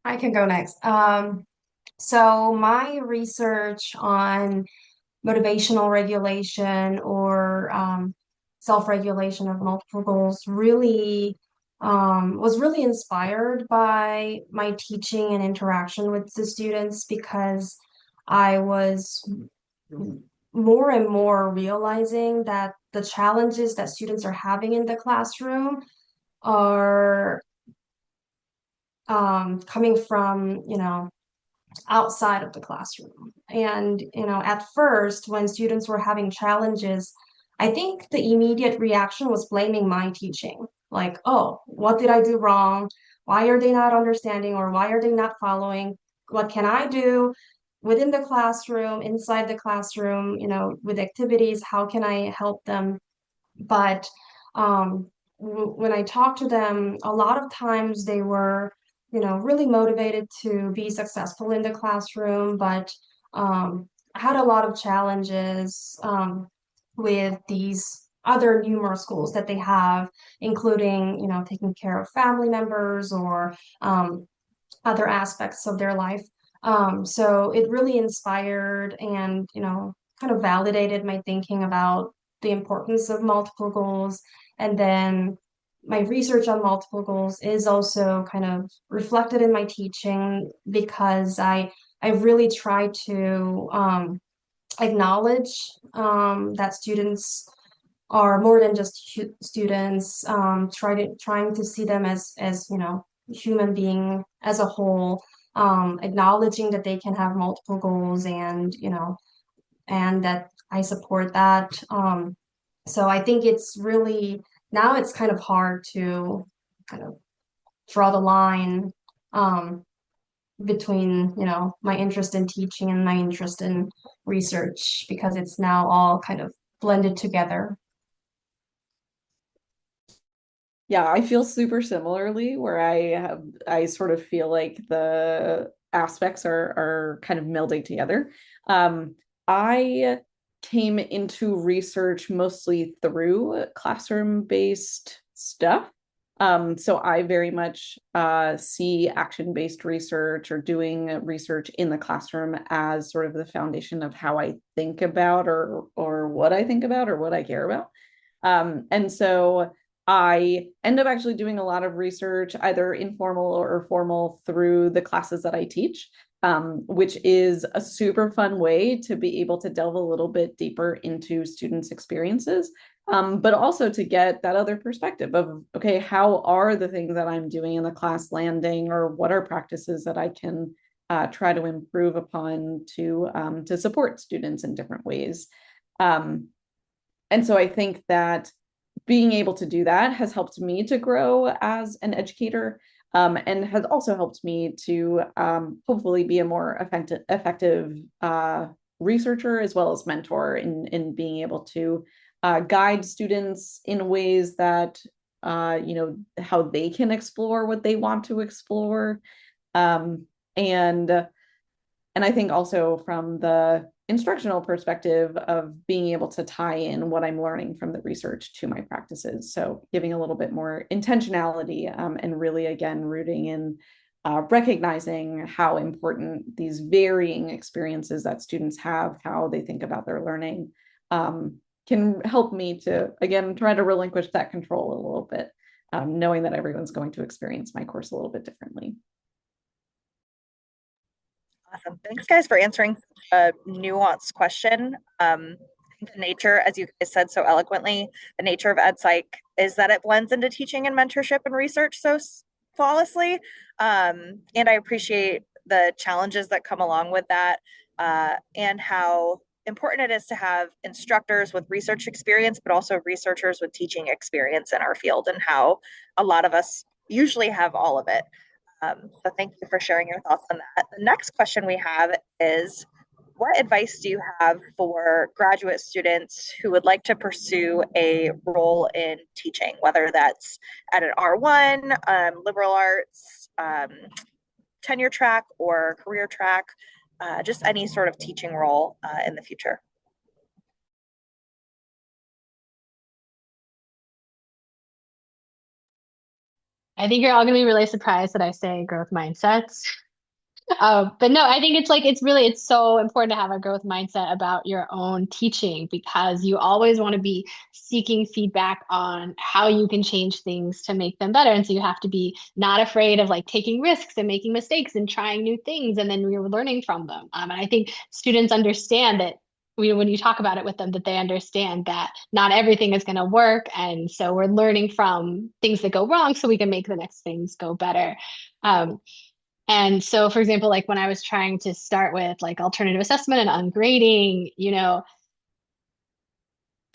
I can go next. So my research on motivational regulation or self-regulation of multiple goals really was really inspired by my teaching and interaction with the students because I was more and more realizing that the challenges that students are having in the classroom are coming from, outside of the classroom. And, at first, when students were having challenges, I think the immediate reaction was blaming my teaching. like, oh, what did I do wrong? Why are they not understanding, or why are they not following? What can I do within the classroom, inside the classroom, with activities? How can I help them? But when I talked to them, a lot of times they were, really motivated to be successful in the classroom, but had a lot of challenges with these other numerous schools that they have, including, taking care of family members or other aspects of their life. So it really inspired and, kind of validated my thinking about the importance of multiple goals. And then my research on multiple goals is also kind of reflected in my teaching, because I really try to acknowledge that students are more than just students, trying to see them as human being as a whole, acknowledging that they can have multiple goals, and and that I support that. So I think it's really, now it's kind of hard to kind of draw the line between, my interest in teaching and my interest in research, because it's now all kind of blended together. Yeah, I feel super similarly, where I sort of feel like the aspects are kind of melding together. I came into research mostly through classroom-based stuff. So I very much see action-based research, or doing research in the classroom, as sort of the foundation of how I think about, or what I think about, or what I care about. And so I end up actually doing a lot of research, either informal or formal, through the classes that I teach, which is a super fun way to be able to delve a little bit deeper into students' experiences, but also to get that other perspective of, okay, how are the things that I'm doing in the class landing, or what are practices that I can try to improve upon to support students in different ways. And so I think that being able to do that has helped me to grow as an educator, and has also helped me to hopefully be a more effective researcher, as well as mentor, in being able to guide students in ways that, how they can explore what they want to explore. Um, and and I think also from the instructional perspective of being able to tie in what I'm learning from the research to my practices. So giving a little bit more intentionality, and really, again, rooting in recognizing how important these varying experiences that students have, how they think about their learning, can help me to, again, try to relinquish that control a little bit, knowing that everyone's going to experience my course a little bit differently. Awesome. Thanks, guys, for answering a nuanced question. I think the nature, as you guys said so eloquently, the nature of EdPsych is that it blends into teaching and mentorship and research so flawlessly. And I appreciate the challenges that come along with that, and how important it is to have instructors with research experience, but also researchers with teaching experience in our field, and how a lot of us usually have all of it. So thank you for sharing your thoughts on that. The next question we have is, what advice do you have for graduate students who would like to pursue a role in teaching, whether that's at an R1, liberal arts, tenure track, or career track, just any sort of teaching role in the future? I think you're all going to be really surprised that I say growth mindsets. But no, I think it's so important to have a growth mindset about your own teaching, because you always want to be seeking feedback on how you can change things to make them better. And so you have to be not afraid of like taking risks and making mistakes and trying new things, and then you're learning from them. And I think students understand that when you talk about it with them, that they understand that not everything is going to work. And so we're learning from things that go wrong so we can make the next things go better. Um, and so, for example, like when I was trying to start with like alternative assessment and ungrading,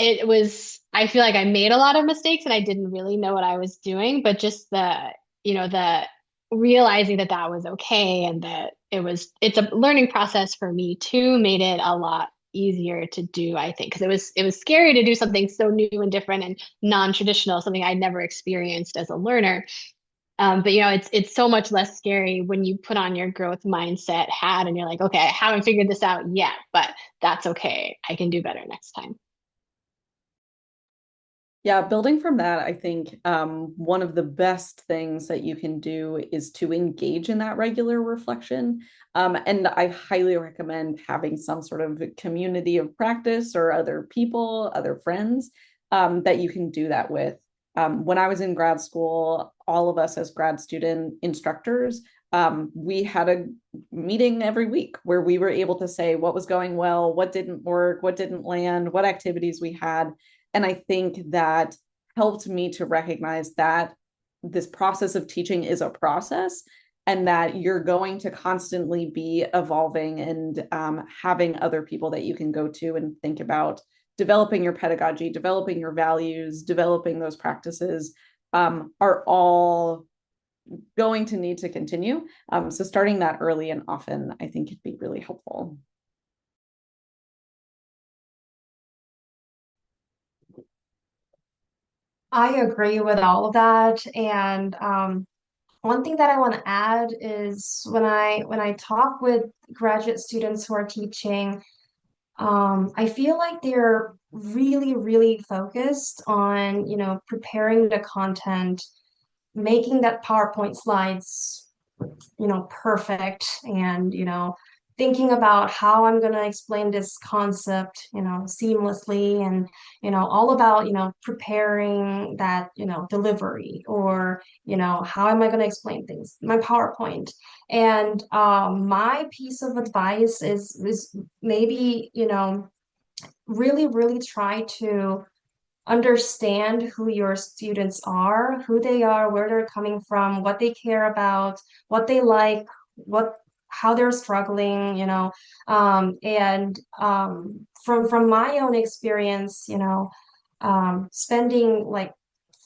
I feel like I made a lot of mistakes and I didn't really know what I was doing, but just the realizing that that was okay and that it's a learning process for me too made it a lot easier to do, I think, because it was scary to do something so new and different and non-traditional, something I'd never experienced as a learner. But it's so much less scary when you put on your growth mindset hat and you're like, okay, I haven't figured this out yet, but that's okay. I can do better next time. Yeah, building from that, I think one of the best things that you can do is to engage in that regular reflection. And I highly recommend having some sort of community of practice or other people, other friends that you can do that with. When I was in grad school, all of us as grad student instructors, we had a meeting every week where we were able to say what was going well, what didn't work, what didn't land, what activities we had. And I think that helped me to recognize that this process of teaching is a process and that you're going to constantly be evolving and having other people that you can go to and think about developing your pedagogy, developing your values, developing those practices are all going to need to continue. So starting that early and often, I think could be really helpful. I agree with all of that. And one thing that I want to add is when I talk with graduate students who are teaching, I feel like they're really, really focused on, preparing the content, making that PowerPoint slides, perfect, and, thinking about how I'm going to explain this concept, seamlessly, and, all about, preparing that, delivery, or, how am I going to explain things, my PowerPoint. And my piece of advice is maybe, really, really try to understand who your students are, who they are, where they're coming from, what they care about, what they like, what how they're struggling, and from my own experience, spending like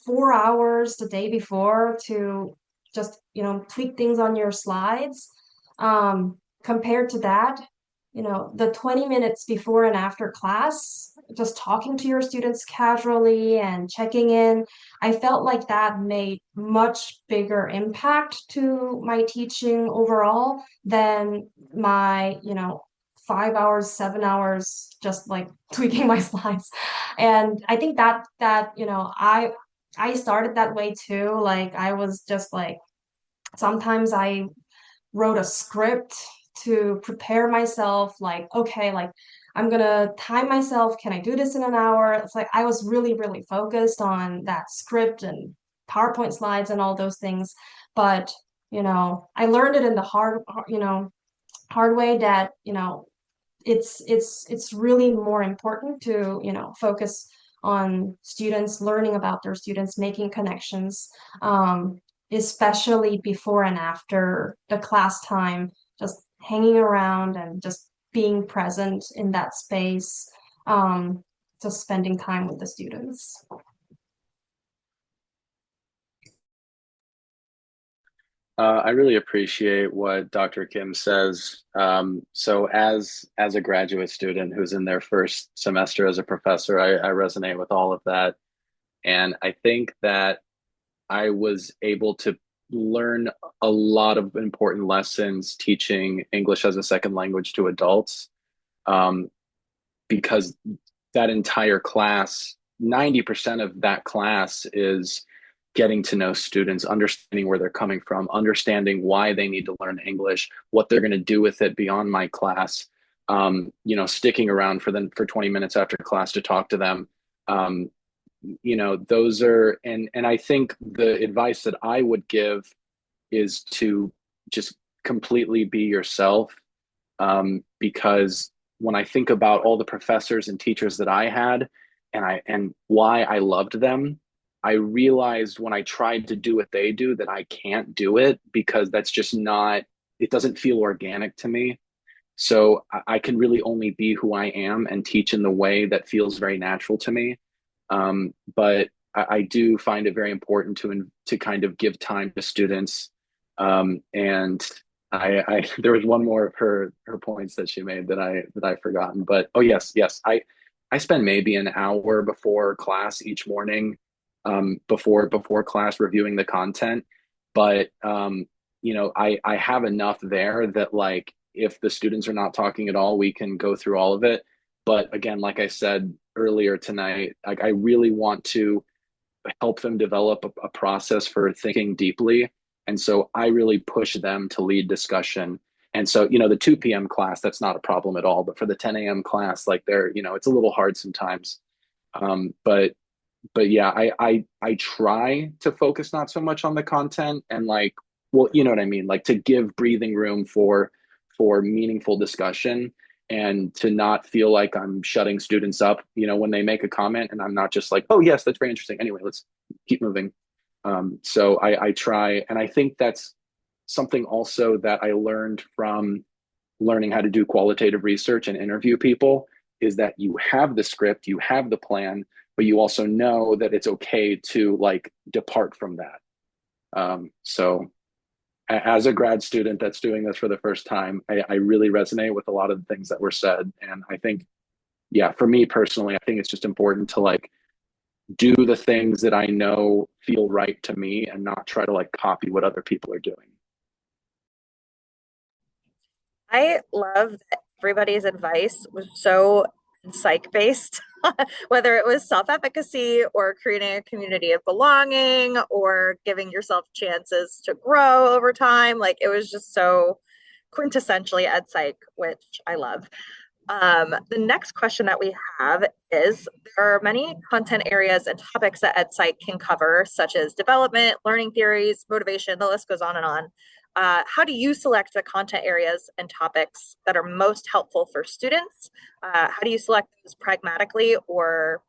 4 hours the day before to just tweak things on your slides, compared to that, the 20 minutes before and after class, just talking to your students casually and checking in, I felt like that made much bigger impact to my teaching overall than my, 5 hours, 7 hours, just like tweaking my slides. And I think that, I started that way too. Like I was just like, sometimes I wrote a script to prepare myself, like, okay, like I'm gonna time myself, can I do this in an hour? It's like I was really, really focused on that script and PowerPoint slides and all those things. But I learned it in the hard way, that it's really more important to focus on students, learning about their students, making connections, especially before and after the class time, just hanging around and just being present in that space, um, just spending time with the students. I really appreciate what Dr. Kim says. So as a graduate student who's in their first semester as a professor, I resonate with all of that. And I think that I was able to learn a lot of important lessons teaching English as a second language to adults, um, because that entire class, 90% of that class is getting to know students, understanding where they're coming from, understanding why they need to learn English, what they're going to do with it beyond my class. Sticking around for 20 minutes after class to talk to them. Um, those are, and I think the advice that I would give is to just completely be yourself. Because when I think about all the professors and teachers that I had, and why I loved them, I realized when I tried to do what they do that I can't do it because that's just not, it doesn't feel organic to me. So I can really only be who I am and teach in the way that feels very natural to me. But I do find it very important to kind of give time to students. And I there was one more of her points that she made that I've forgotten. But oh yes, I spend maybe an hour before class each morning, before class reviewing the content. But I have enough there that like if the students are not talking at all, we can go through all of it. But again, like I said earlier tonight, like I really want to help them develop a process for thinking deeply. And so I really push them to lead discussion. And so, the 2 p.m. class, that's not a problem at all. But for the 10 a.m. class, like it's a little hard sometimes. But yeah, I try to focus not so much on the content and like, well, you know what I mean? Like to give breathing room for meaningful discussion and to not feel like I'm shutting students up, when they make a comment and I'm not just like, oh yes, that's very interesting. Anyway, let's keep moving. So I try, and I think that's something also that I learned from learning how to do qualitative research and interview people is that you have the script, you have the plan, but you also know that it's okay to like depart from that. So as a grad student that's doing this for the first time, I really resonate with a lot of the things that were said. And I think, yeah, for me personally, I think it's just important to like do the things that I know feel right to me and not try to like copy what other people are doing. I love that everybody's advice was so psych based, whether it was self efficacy or creating a community of belonging or giving yourself chances to grow over time. Like it was just so quintessentially ed psych, which I love. The next question that we have is there are many content areas and topics that EdSite can cover, such as development, learning theories, motivation, the list goes on and on. How do you select the content areas and topics that are most helpful for students? How do you select those pragmatically, or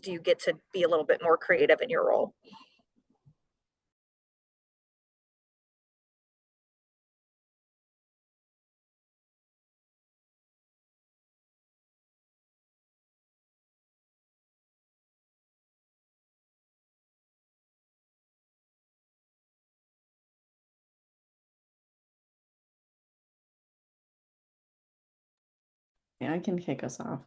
do you get to be a little bit more creative in your role? Yeah, I can kick us off.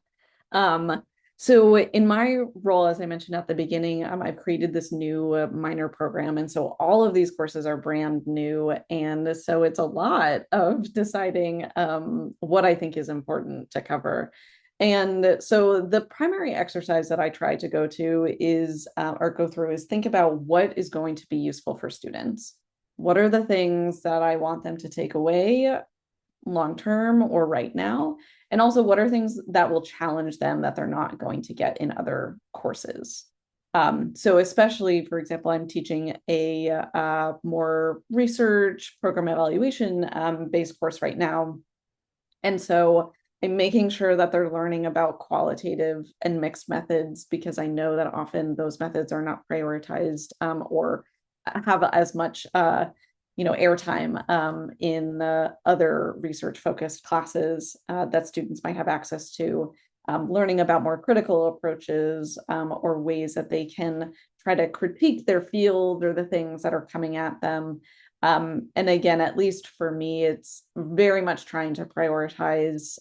So in my role, as I mentioned at the beginning, I've created this new minor program. And so all of these courses are brand new. And so it's a lot of deciding what I think is important to cover. And so the primary exercise that I try to go to is, or go through is think about what is going to be useful for students. What are the things that I want them to take away long term or right now? And also, what are things that will challenge them that they're not going to get in other courses? So especially, for example, I'm teaching a more research program evaluation based course right now. And so I'm making sure that they're learning about qualitative and mixed methods because I know that often those methods are not prioritized or have as much airtime in the other research focused classes that students might have access to, learning about more critical approaches or ways that they can try to critique their field or the things that are coming at them. And again, at least for me, it's very much trying to prioritize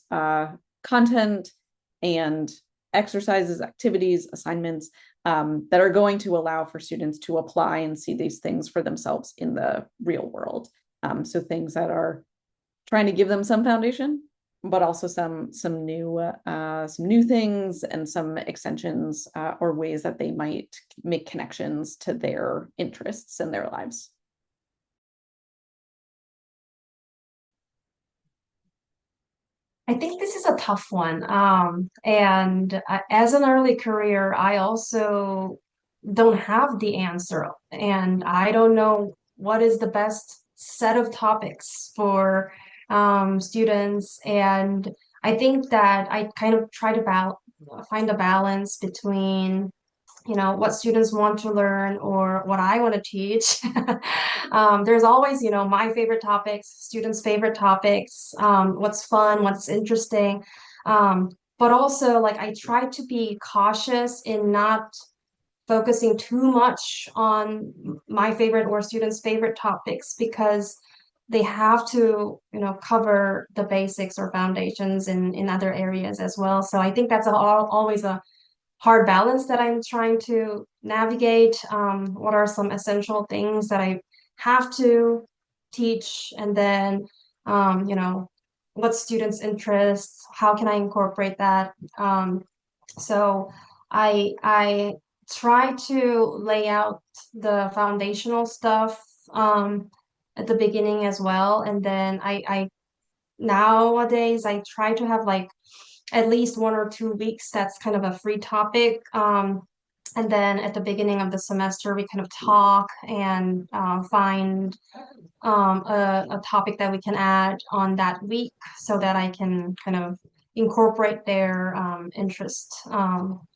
content and exercises, activities, assignments that are going to allow for students to apply and see these things for themselves in the real world. So things that are trying to give them some foundation, but also some new things and some extensions or ways that they might make connections to their interests in their lives. I think this is a tough one. And as an early career, I also don't have the answer. And I don't know what is the best set of topics for students. And I think that I kind of try to find a balance between what students want to learn or what I want to teach. There's always, my favorite topics, students' favorite topics, what's fun, what's interesting. But also, like, I try to be cautious in not focusing too much on my favorite or students' favorite topics because they have to, cover the basics or foundations in other areas as well. So I think that's always a hard balance that I'm trying to navigate. What are some essential things that I have to teach? And then, what students' interests? How can I incorporate that? So I try to lay out the foundational stuff at the beginning as well. And then I nowadays I try to have like at least 1 or 2 weeks that's kind of a free topic. And then at the beginning of the semester, we kind of talk and find a topic that we can add on that week so that I can kind of incorporate their interest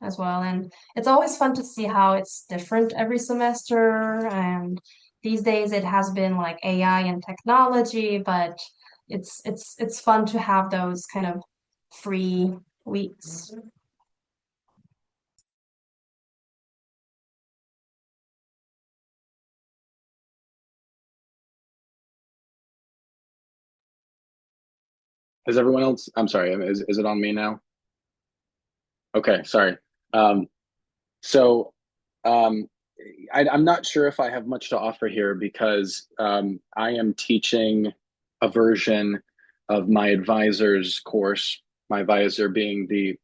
as well. And it's always fun to see how it's different every semester. And these days it has been like AI and technology, but it's fun to have those kind of free weeks. Is everyone else? I'm sorry. Is it on me now? Okay, sorry. Um, so um, I'm not sure if I have much to offer here because I am teaching a version of my advisor's course. My advisor being the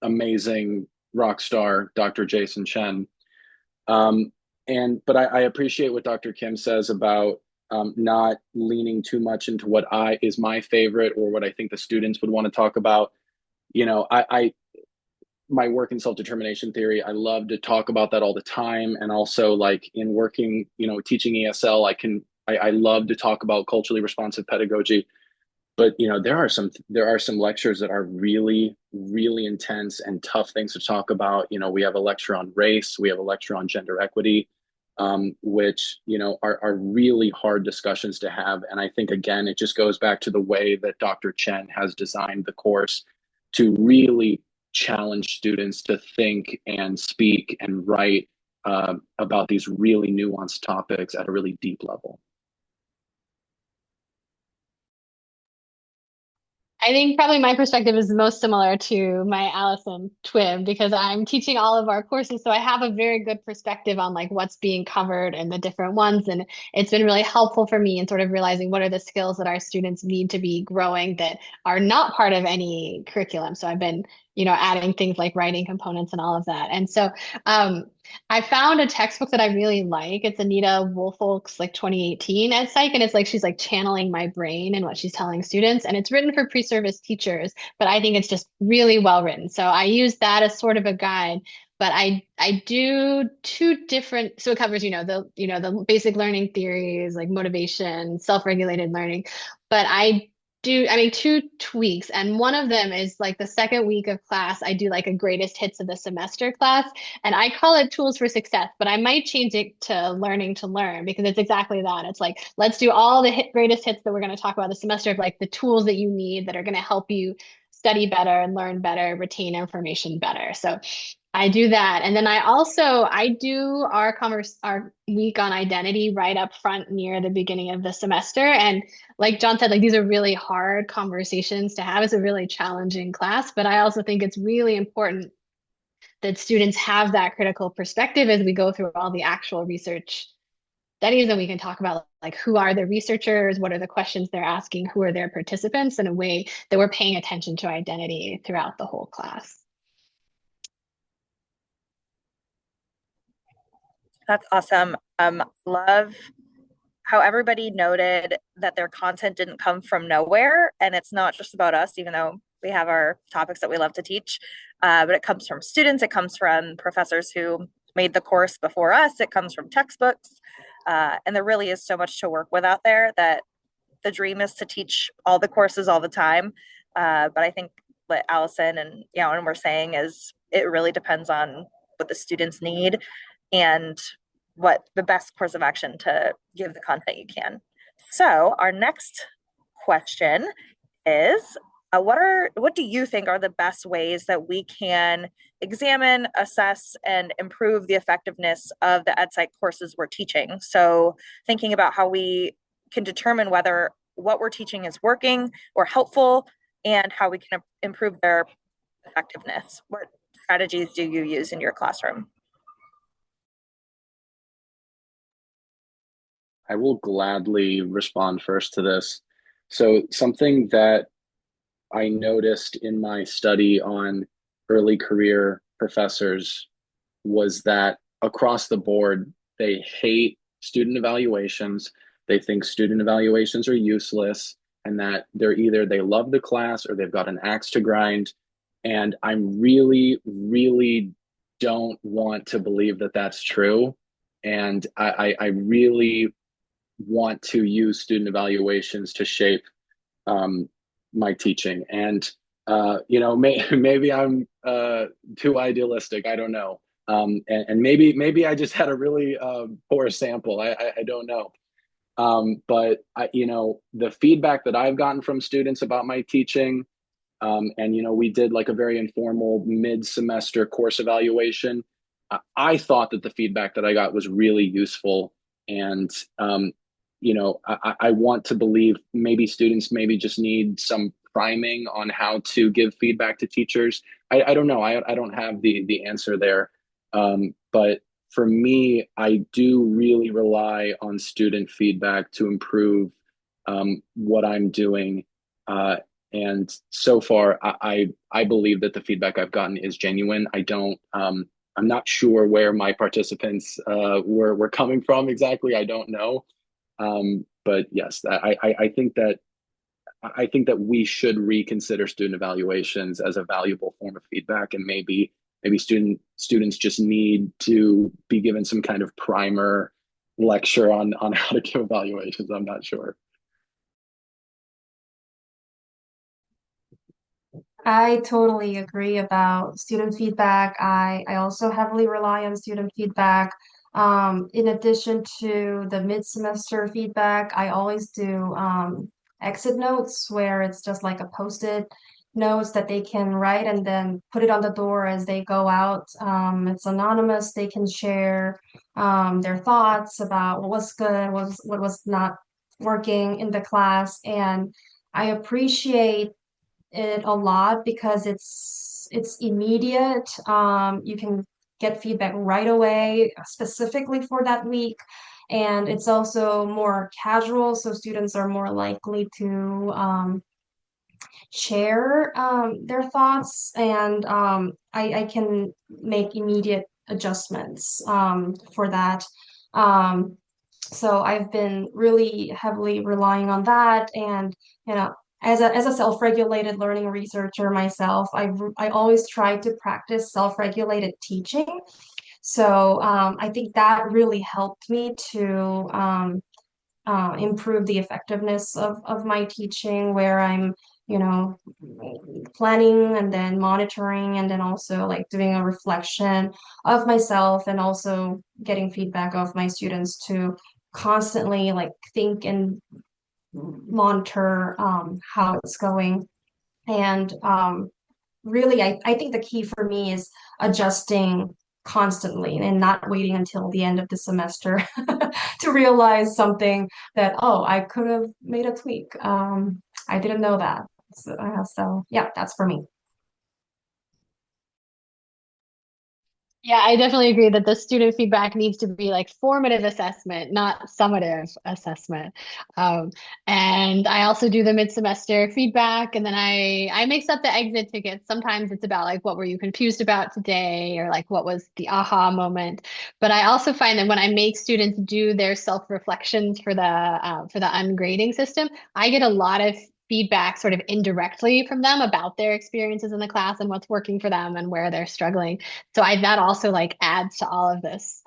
amazing rock star, Dr. Jason Chen. But I appreciate what Dr. Kim says about not leaning too much into what I is my favorite or what I think the students would want to talk about. I my work in self-determination theory, I love to talk about that all the time. And also like in working, teaching ESL, I love to talk about culturally responsive pedagogy. But there are some lectures that are really, really intense and tough things to talk about. We have a lecture on race, we have a lecture on gender equity, which are really hard discussions to have. And I think again, it just goes back to the way that Dr. Chen has designed the course to really challenge students to think and speak and write about these really nuanced topics at a really deep level. I think probably my perspective is most similar to my Allison twin because I'm teaching all of our courses. So I have a very good perspective on like what's being covered and the different ones. And it's been really helpful for me in sort of realizing what are the skills that our students need to be growing that are not part of any curriculum. So I've been, adding things like writing components and all of that. And so um, I found a textbook that I really like. It's Anita Woolfolk's like 2018 ed psych, and it's like she's like channeling my brain and what she's telling students. And it's written for pre-service teachers, but I think it's just really well written. So I use that as sort of a guide. But I do two different, so it covers, the basic learning theories like motivation, self-regulated learning. But I mean, two tweaks. And one of them is like the second week of class, I do like a greatest hits of the semester class. And I call it tools for success, but I might change it to learning to learn because it's exactly that. It's like, let's do all the greatest hits that we're going to talk about this semester of like the tools that you need that are going to help you study better and learn better, retain information better. So I do that. And then I do our week on identity right up front near the beginning of the semester. And like John said, like these are really hard conversations to have. It's a really challenging class, but I also think it's really important that students have that critical perspective as we go through all the actual research studies and we can talk about like who are the researchers, what are the questions they're asking, who are their participants in a way that we're paying attention to identity throughout the whole class. That's awesome. Love how everybody noted that their content didn't come from nowhere. And it's not just about us, even though we have our topics that we love to teach, but it comes from students, it comes from professors who made the course before us, it comes from textbooks. And there really is so much to work with out there that the dream is to teach all the courses all the time. But I think what Allison and we're saying is it really depends on what the students need and what the best course of action to give the content you can. So our next question is what do you think are the best ways that we can examine, assess, and improve the effectiveness of the ed psych courses we're teaching? So thinking about how we can determine whether what we're teaching is working or helpful and how we can improve their effectiveness. What strategies do you use in your classroom? I will gladly respond first to this. So something that I noticed in my study on early career professors was that across the board, they hate student evaluations. They think student evaluations are useless and that they love the class or they've got an axe to grind. And I'm really don't want to believe that that's true. And I really want to use student evaluations to shape um, my teaching. And maybe I'm too idealistic. I don't know. And maybe I just had a really poor sample. I don't know. But the feedback that I've gotten from students about my teaching, and we did like a very informal mid-semester course evaluation. I thought that the feedback that I got was really useful, and I want to believe maybe students maybe just need some priming on how to give feedback to teachers. I don't know. I don't have the answer there. But for me, I do really rely on student feedback to improve what I'm doing. And so far, I believe that the feedback I've gotten is genuine. I'm not sure where my participants were coming from exactly. I don't know. But yes, I think that we should reconsider student evaluations as a valuable form of feedback, and maybe students just need to be given some kind of primer lecture on how to give evaluations. I'm not sure. I totally agree about student feedback. I also heavily rely on student feedback. In addition to the mid-semester feedback, I always do exit notes where it's just like a post-it notes that they can write and then put it on the door as they go out. It's anonymous. They can share their thoughts about what was good, what was not working in the class, and I appreciate it a lot because it's immediate. You can get feedback right away, specifically for that week. And it's also more casual, so students are more likely to share their thoughts, and I can make immediate adjustments for that. Um, so I've been really heavily relying on that, and you know, as a self-regulated learning researcher myself, I always try to practice self-regulated teaching. So I think that really helped me to improve the effectiveness of my teaching, where I'm, you know, planning and then monitoring and then also like doing a reflection of myself and also getting feedback of my students to constantly like think and monitor how it's going. And really, I think the key for me is adjusting constantly and not waiting until the end of the semester to realize something that, oh, I could have made a tweak. I didn't know that. So yeah, that's for me. Yeah, I definitely agree that the student feedback needs to be like formative assessment, not summative assessment. Um, and I also do the mid-semester feedback, and then I mix up the exit tickets. Sometimes it's about like what were you confused about today, or like what was the aha moment. But I also find that when I make students do their self-reflections for the ungrading system, I get a lot of feedback sort of indirectly from them about their experiences in the class and what's working for them and where they're struggling. So that also like adds to all of this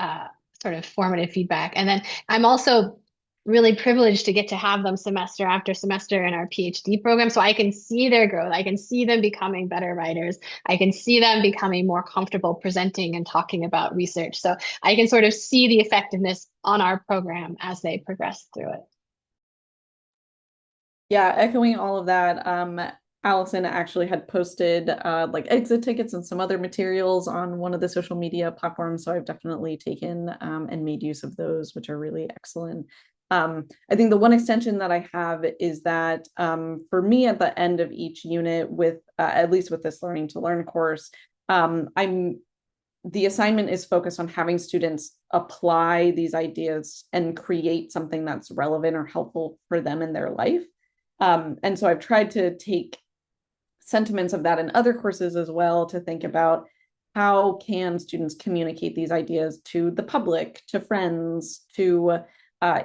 sort of formative feedback. And then I'm also really privileged to get to have them semester after semester in our PhD program. So I can see their growth. I can see them becoming better writers. I can see them becoming more comfortable presenting and talking about research. So I can sort of see the effectiveness on our program as they progress through it. Yeah, echoing all of that, Allison actually had posted like exit tickets and some other materials on one of the social media platforms. So I've definitely taken and made use of those, which are really excellent. I think the one extension that I have is that for me at the end of each unit with, at least with this Learning to Learn course, the assignment is focused on having students apply these ideas and create something that's relevant or helpful for them in their life. And so I've tried to take sentiments of that in other courses as well to think about how can students communicate these ideas to the public, to friends, to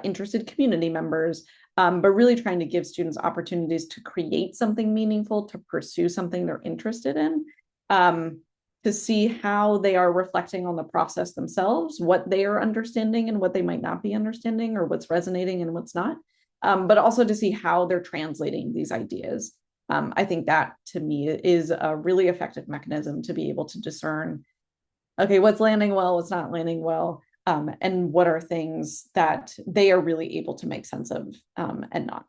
interested community members, but really trying to give students opportunities to create something meaningful, to pursue something they're interested in, to see how they are reflecting on the process themselves, what they are understanding and what they might not be understanding, or what's resonating and what's not, but also to see how they're translating these ideas. I think that to me is a really effective mechanism to be able to discern, okay, what's landing well, what's not landing well, and what are things that they are really able to make sense of and not.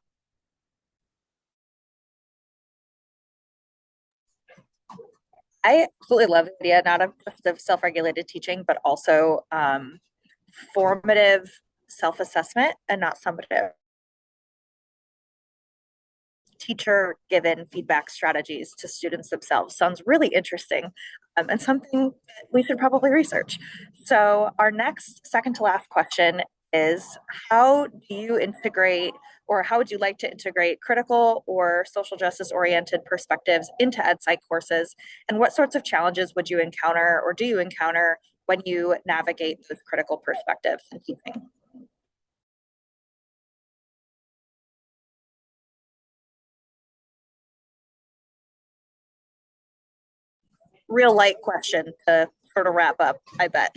I absolutely love the idea, not of just of self-regulated teaching, but also formative self-assessment and not summative. Teacher given feedback strategies to students themselves sounds really interesting, and something we should probably research. So our next second to last question is, how do you integrate, or how would you like to integrate critical or social justice oriented perspectives into EdPsych courses? And what sorts of challenges would you encounter, or do you encounter, when you navigate those critical perspectives in teaching? Real light question to sort of wrap up, I bet.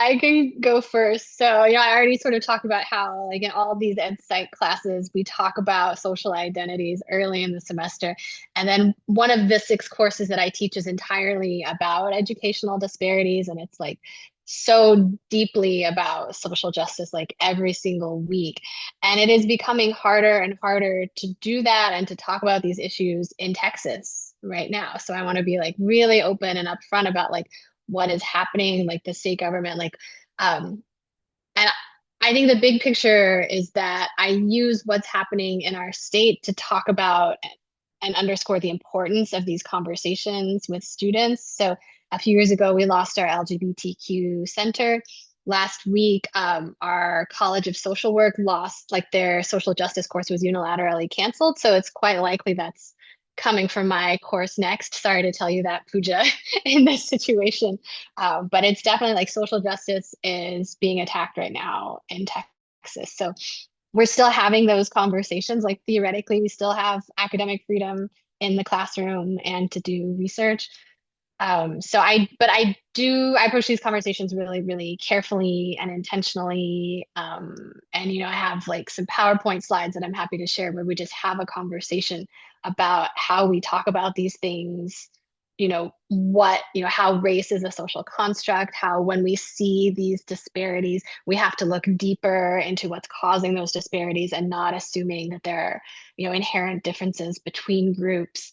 I can go first. So, I already sort of talked about how, like in all these EdPsych classes, we talk about social identities early in the semester. And then one of the 6 courses that I teach is entirely about educational disparities. And it's like so deeply about social justice, like every single week. And it is becoming harder and harder to do that and to talk about these issues in Texas right now. So I want to be like really open and upfront about like what is happening, like the state government, and I think the big picture is that I use what's happening in our state to talk about and underscore the importance of these conversations with students. So a few years ago, we lost our LGBTQ center. Last week, our College of Social Work lost, like their social justice course was unilaterally canceled. So it's quite likely that's coming from my course next. Sorry to tell you that, Pooja, in this situation. But it's definitely like social justice is being attacked right now in Texas. So we're still having those conversations. Like theoretically, we still have academic freedom in the classroom and to do research. But I approach these conversations really, really carefully and intentionally. And, I have like some PowerPoint slides that I'm happy to share where we just have a conversation about how we talk about these things, how race is a social construct, how when we see these disparities, we have to look deeper into what's causing those disparities and not assuming that there are, inherent differences between groups.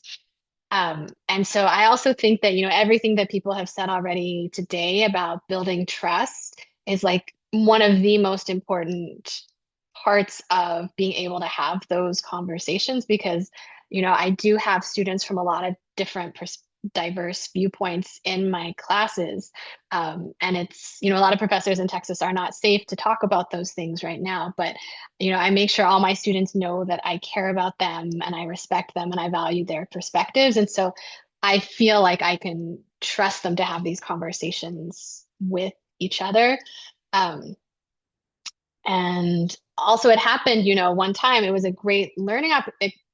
And so I also think that, everything that people have said already today about building trust is like one of the most important parts of being able to have those conversations because, I do have students from a lot of different diverse viewpoints in my classes. And it's, a lot of professors in Texas are not safe to talk about those things right now. But, I make sure all my students know that I care about them and I respect them and I value their perspectives. And so I feel like I can trust them to have these conversations with each other. And also it happened, one time it was a great learning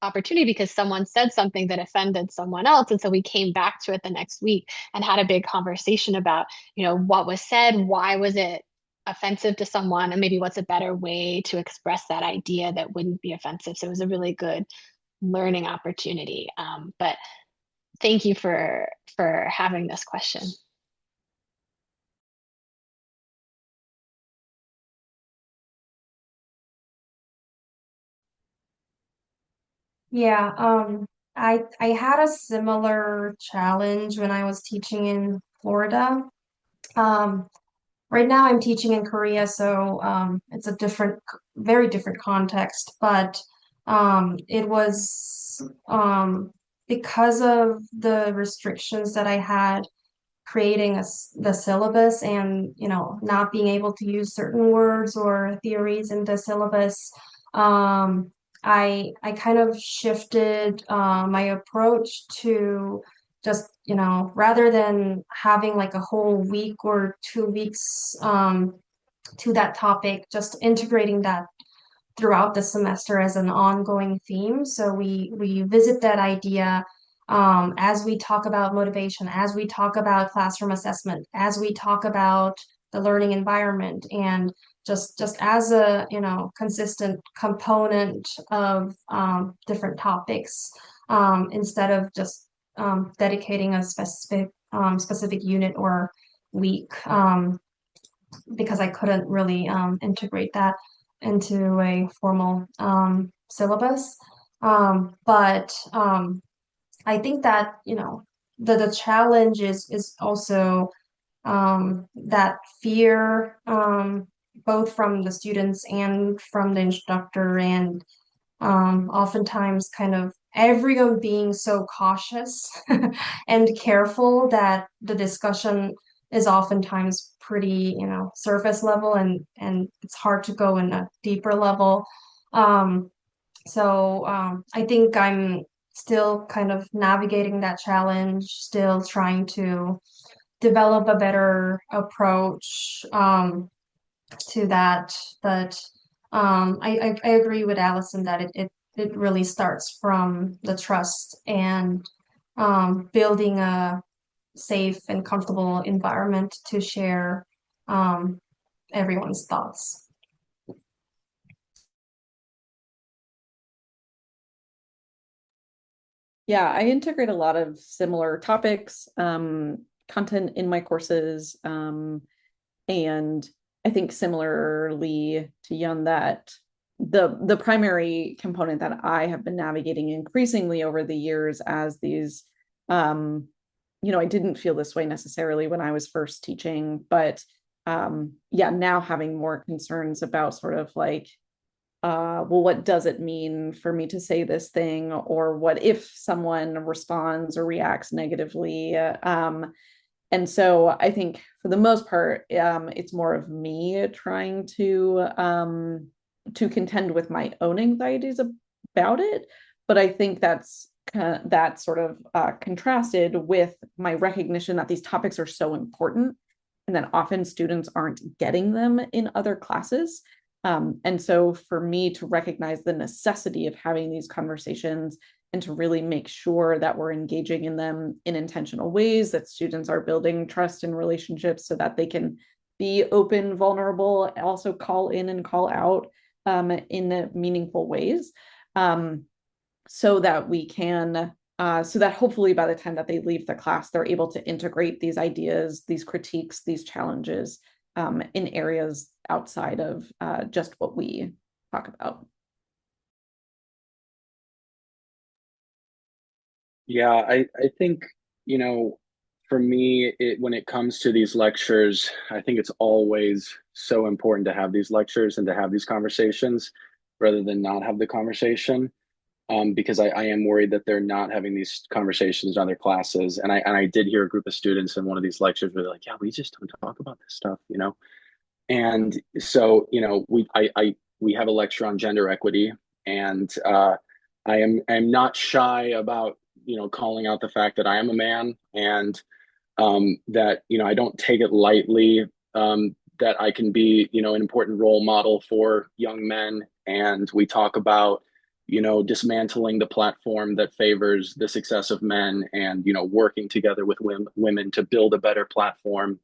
opportunity because someone said something that offended someone else. And so we came back to it the next week and had a big conversation about, what was said, why was it offensive to someone, and maybe what's a better way to express that idea that wouldn't be offensive. So it was a really good learning opportunity. But thank you for having this question. Yeah, I had a similar challenge when I was teaching in Florida. Um, right now I'm teaching in Korea, so it's a very different context, but it was because of the restrictions that I had creating the syllabus and, not being able to use certain words or theories in the syllabus. I kind of shifted my approach to just, rather than having like a whole week or 2 weeks to that topic, just integrating that throughout the semester as an ongoing theme. So we visit that idea as we talk about motivation, as we talk about classroom assessment, as we talk about the learning environment, and just as a consistent component of different topics instead of just dedicating a specific unit or week. Because I couldn't really integrate that into a formal syllabus. But I think that, the challenge is also that fear, both from the students and from the instructor, and oftentimes kind of everyone being so cautious and careful that the discussion is oftentimes pretty, surface level, and it's hard to go in a deeper level. I think I'm still kind of navigating that challenge, still trying to develop a better approach to that. But I agree with Allison that it really starts from the trust and building a safe and comfortable environment to share everyone's thoughts. Yeah, I integrate a lot of similar topics, content in my courses. And I think similarly to Yun, that the primary component that I have been navigating increasingly over the years as these, I didn't feel this way necessarily when I was first teaching, but yeah, now having more concerns about sort of like, well, what does it mean for me to say this thing? Or what if someone responds or reacts negatively? And so I think for the most part, it's more of me trying to contend with my own anxieties about it. But I think that's that sort of contrasted with my recognition that these topics are so important and that often students aren't getting them in other classes. And so for me to recognize the necessity of having these conversations and to really make sure that we're engaging in them in intentional ways, that students are building trust and relationships so that they can be open, vulnerable, also call in and call out in meaningful ways, so that we can, so that hopefully by the time that they leave the class, they're able to integrate these ideas, these critiques, these challenges in areas outside of just what we talk about. Yeah, I think, for me, when it comes to these lectures, I think it's always so important to have these lectures and to have these conversations rather than not have the conversation. Because I am worried that they're not having these conversations in other classes. And I did hear a group of students in one of these lectures where they're like, yeah, we just don't talk about this stuff. And so, we have a lecture on gender equity, and I am not shy about calling out the fact that I am a man, and that I don't take it lightly, that I can be an important role model for young men, and we talk about dismantling the platform that favors the success of men, and working together with women to build a better platform.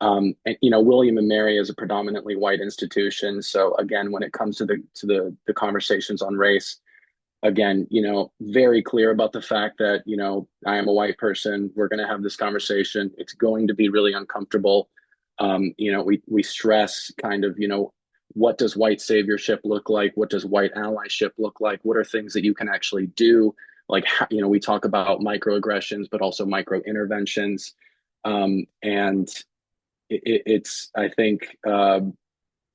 And William and Mary is a predominantly white institution, so again, when it comes to the conversations on race, again, very clear about the fact that, I am a white person. We're going to have this conversation. It's going to be really uncomfortable. We stress kind of, what does white saviorship look like? What does white allyship look like? What are things that you can actually do? Like, we talk about microaggressions, but also micro interventions. And it's, I think,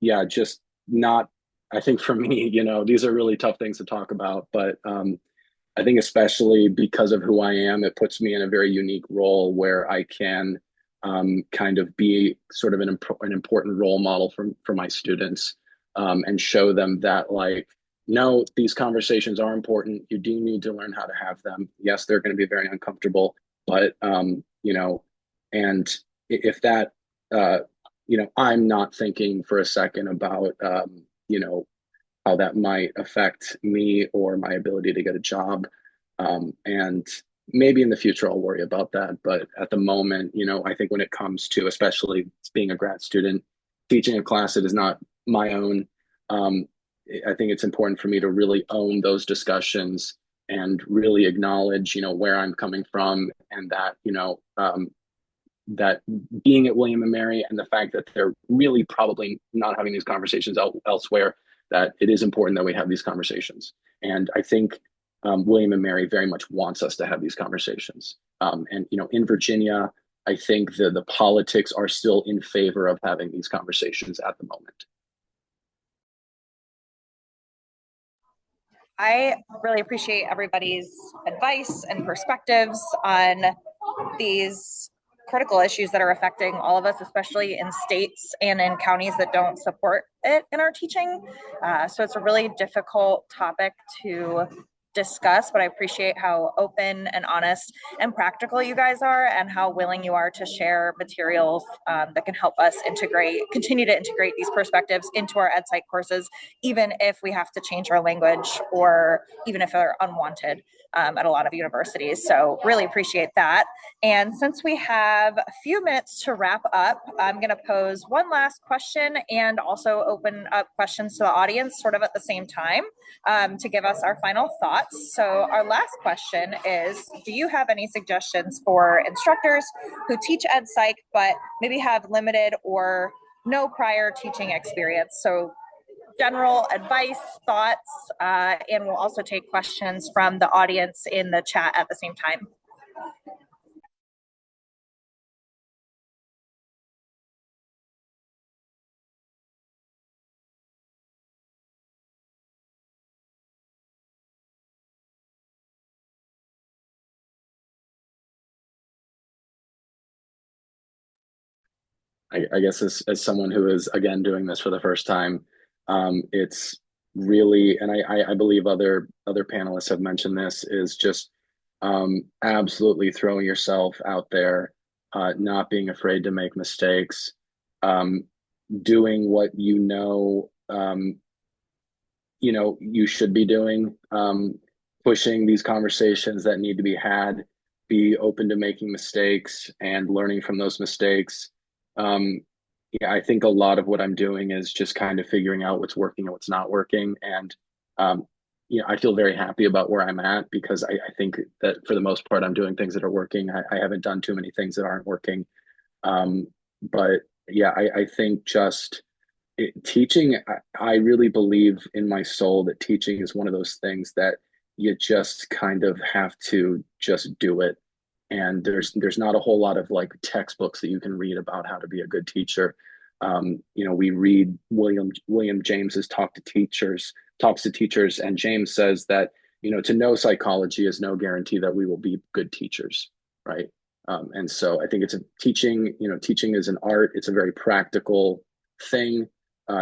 yeah, just not, I think for me, these are really tough things to talk about, but I think especially because of who I am, it puts me in a very unique role where I can kind of be sort of an important role model for my students, and show them that, like, no, these conversations are important. You do need to learn how to have them. Yes, they're going to be very uncomfortable, but and if that, I'm not thinking for a second about how that might affect me or my ability to get a job. And maybe in the future I'll worry about that. But at the moment, I think when it comes to, especially being a grad student, teaching a class that is not my own, I think it's important for me to really own those discussions and really acknowledge, where I'm coming from, and that, that being at William and Mary and the fact that they're really probably not having these conversations elsewhere, that it is important that we have these conversations. And I think William and Mary very much wants us to have these conversations. And in Virginia, I think the politics are still in favor of having these conversations at the moment. I really appreciate everybody's advice and perspectives on these critical issues that are affecting all of us, especially in states and in counties that don't support it in our teaching. So it's a really difficult topic to discuss, but I appreciate how open and honest and practical you guys are, and how willing you are to share materials that can help us continue to integrate these perspectives into our ed psych courses, even if we have to change our language, or even if they're unwanted at a lot of universities. So really appreciate that. And since we have a few minutes to wrap up, I'm going to pose one last question and also open up questions to the audience sort of at the same time, to give us our final thoughts. So our last question is, do you have any suggestions for instructors who teach ed psych but maybe have limited or no prior teaching experience? So general advice, thoughts, and we'll also take questions from the audience in the chat at the same time. I guess as someone who is, again, doing this for the first time, it's really, and I believe other panelists have mentioned this, is just absolutely throwing yourself out there, not being afraid to make mistakes, doing what you should be doing, pushing these conversations that need to be had, be open to making mistakes and learning from those mistakes. Yeah, I think a lot of what I'm doing is just kind of figuring out what's working and what's not working. And, I feel very happy about where I'm at, because I think that for the most part, I'm doing things that are working. I haven't done too many things that aren't working. But yeah, I think just teaching, I really believe in my soul that teaching is one of those things that you just kind of have to just do it. And there's not a whole lot of like textbooks that you can read about how to be a good teacher. We read William James's talks to teachers, and James says that, to know psychology is no guarantee that we will be good teachers, right? And so I think teaching is an art. It's a very practical thing.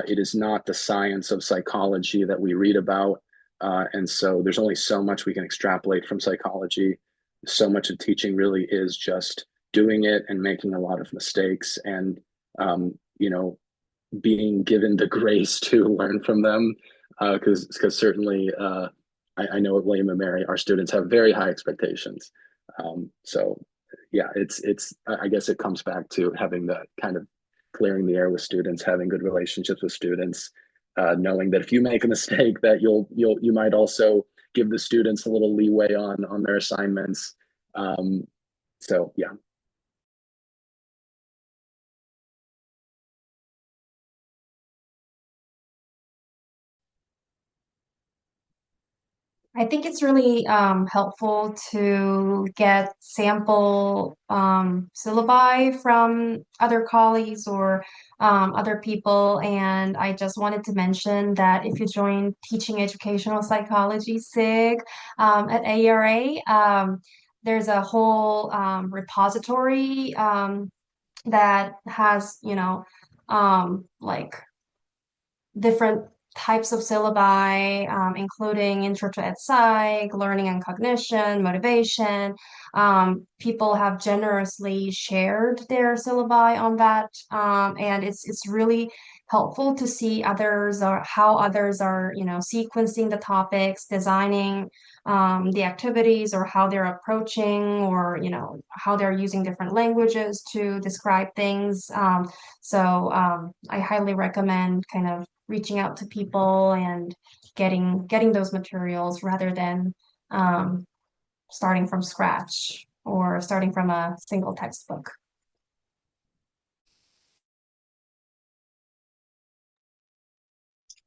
It is not the science of psychology that we read about. And so there's only so much we can extrapolate from psychology. So much of teaching really is just doing it and making a lot of mistakes, and being given the grace to learn from them, because certainly I know at William and Mary our students have very high expectations. So yeah, it's I guess it comes back to having that kind of clearing the air with students, having good relationships with students, knowing that if you make a mistake, that you might also give the students a little leeway on their assignments. So yeah. I think it's really helpful to get sample syllabi from other colleagues or other people. And I just wanted to mention that if you join Teaching Educational Psychology SIG at AERA, there's a whole repository that has, like different types of syllabi, including Intro to Ed Psych, Learning and Cognition, Motivation. People have generously shared their syllabi on that, and it's really helpful to see others or how others are, sequencing the topics, designing the activities, or how they're approaching, or how they're using different languages to describe things. So I highly recommend kind of reaching out to people and getting those materials rather than starting from scratch or starting from a single textbook.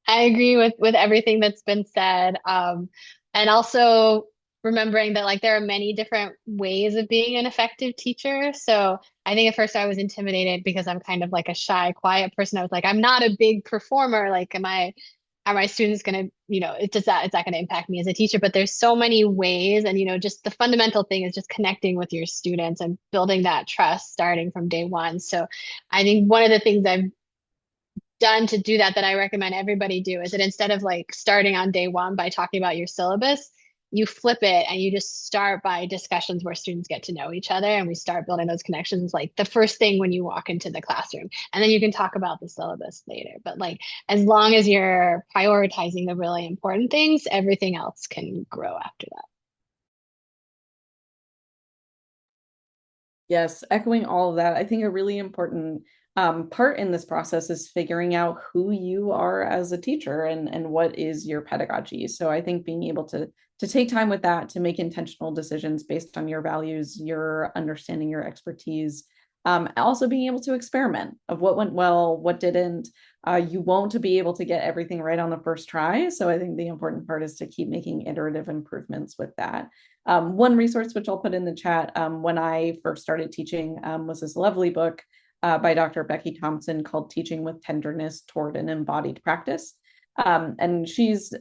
I agree with everything that's been said. And also remembering that like there are many different ways of being an effective teacher. So I think at first I was intimidated because I'm kind of like a shy, quiet person. I was like, I'm not a big performer. Like, are my students gonna, is that gonna impact me as a teacher? But there's so many ways, and just the fundamental thing is just connecting with your students and building that trust starting from day one. So I think one of the things I've done to do that I recommend everybody do is that instead of like starting on day one by talking about your syllabus, you flip it and you just start by discussions where students get to know each other, and we start building those connections like the first thing when you walk into the classroom, and then you can talk about the syllabus later. But like as long as you're prioritizing the really important things, everything else can grow after that. Yes, echoing all of that, I think a really important part in this process is figuring out who you are as a teacher and what is your pedagogy. So I think being able to take time with that, to make intentional decisions based on your values, your understanding, your expertise, also being able to experiment of what went well, what didn't. You won't be able to get everything right on the first try. So I think the important part is to keep making iterative improvements with that. One resource, which I'll put in the chat, when I first started teaching, was this lovely book by Dr. Becky Thompson called Teaching with Tenderness Toward an Embodied Practice. And she is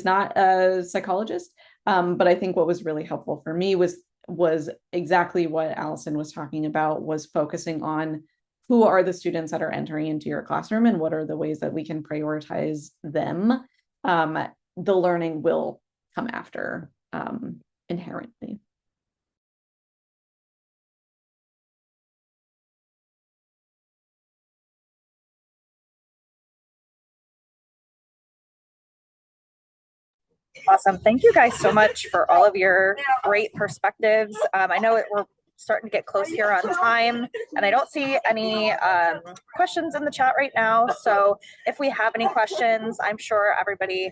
not a psychologist, but I think what was really helpful for me was exactly what Allison was talking about, was focusing on who are the students that are entering into your classroom and what are the ways that we can prioritize them. The learning will come after inherently. Awesome. Thank you guys so much for all of your great perspectives. I know we're starting to get close here on time, and I don't see any questions in the chat right now. So if we have any questions, I'm sure everybody,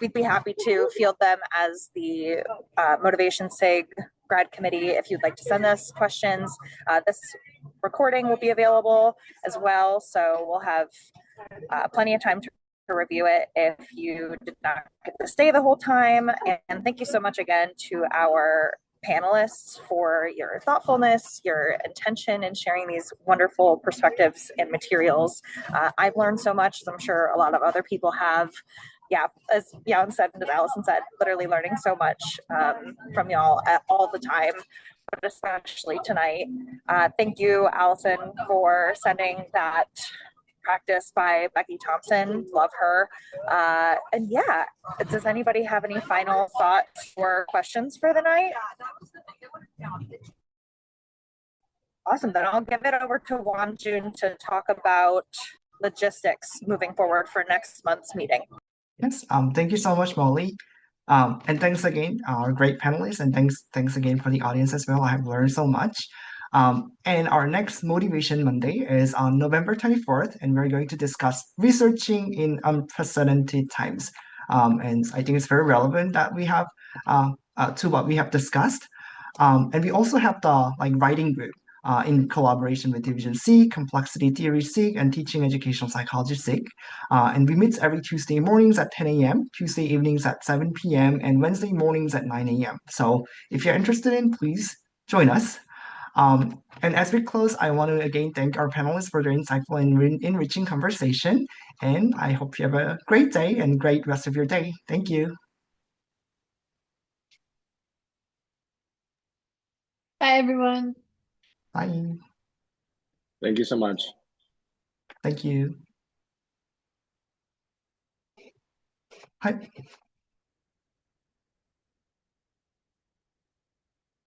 we'd be happy to field them as the Motivation SIG grad committee. If you'd like to send us questions, this recording will be available as well. So we'll have plenty of time to review it if you did not get to stay the whole time. And thank you so much again to our panelists for your thoughtfulness, your intention in sharing these wonderful perspectives and materials. I've learned so much, as I'm sure a lot of other people have. Yeah, as Jan said and as Allison said, literally learning so much from y'all all the time, but especially tonight. Thank you, Allison, for sending that practice by Becky Thompson. Love her. And yeah, does anybody have any final thoughts or questions for the night? Awesome. Then I'll give it over to Wonjun to talk about logistics moving forward for next month's meeting. Yes, thank you so much, Molly. And thanks again, our great panelists, and thanks again for the audience as well. I have learned so much. And our next Motivation Monday is on November 24th, and we're going to discuss researching in unprecedented times. And I think it's very relevant that we have to what we have discussed. And we also have the writing group in collaboration with Division C, Complexity Theory SIG, and Teaching Educational Psychology SIG. And we meet every Tuesday mornings at 10 a.m., Tuesday evenings at 7 p.m., and Wednesday mornings at 9 a.m. So if you're interested in, please join us. And as we close, I want to again thank our panelists for their insightful and enriching conversation. And I hope you have a great day and great rest of your day. Thank you. Bye, everyone. Bye. Thank you so much. Thank you. Hi.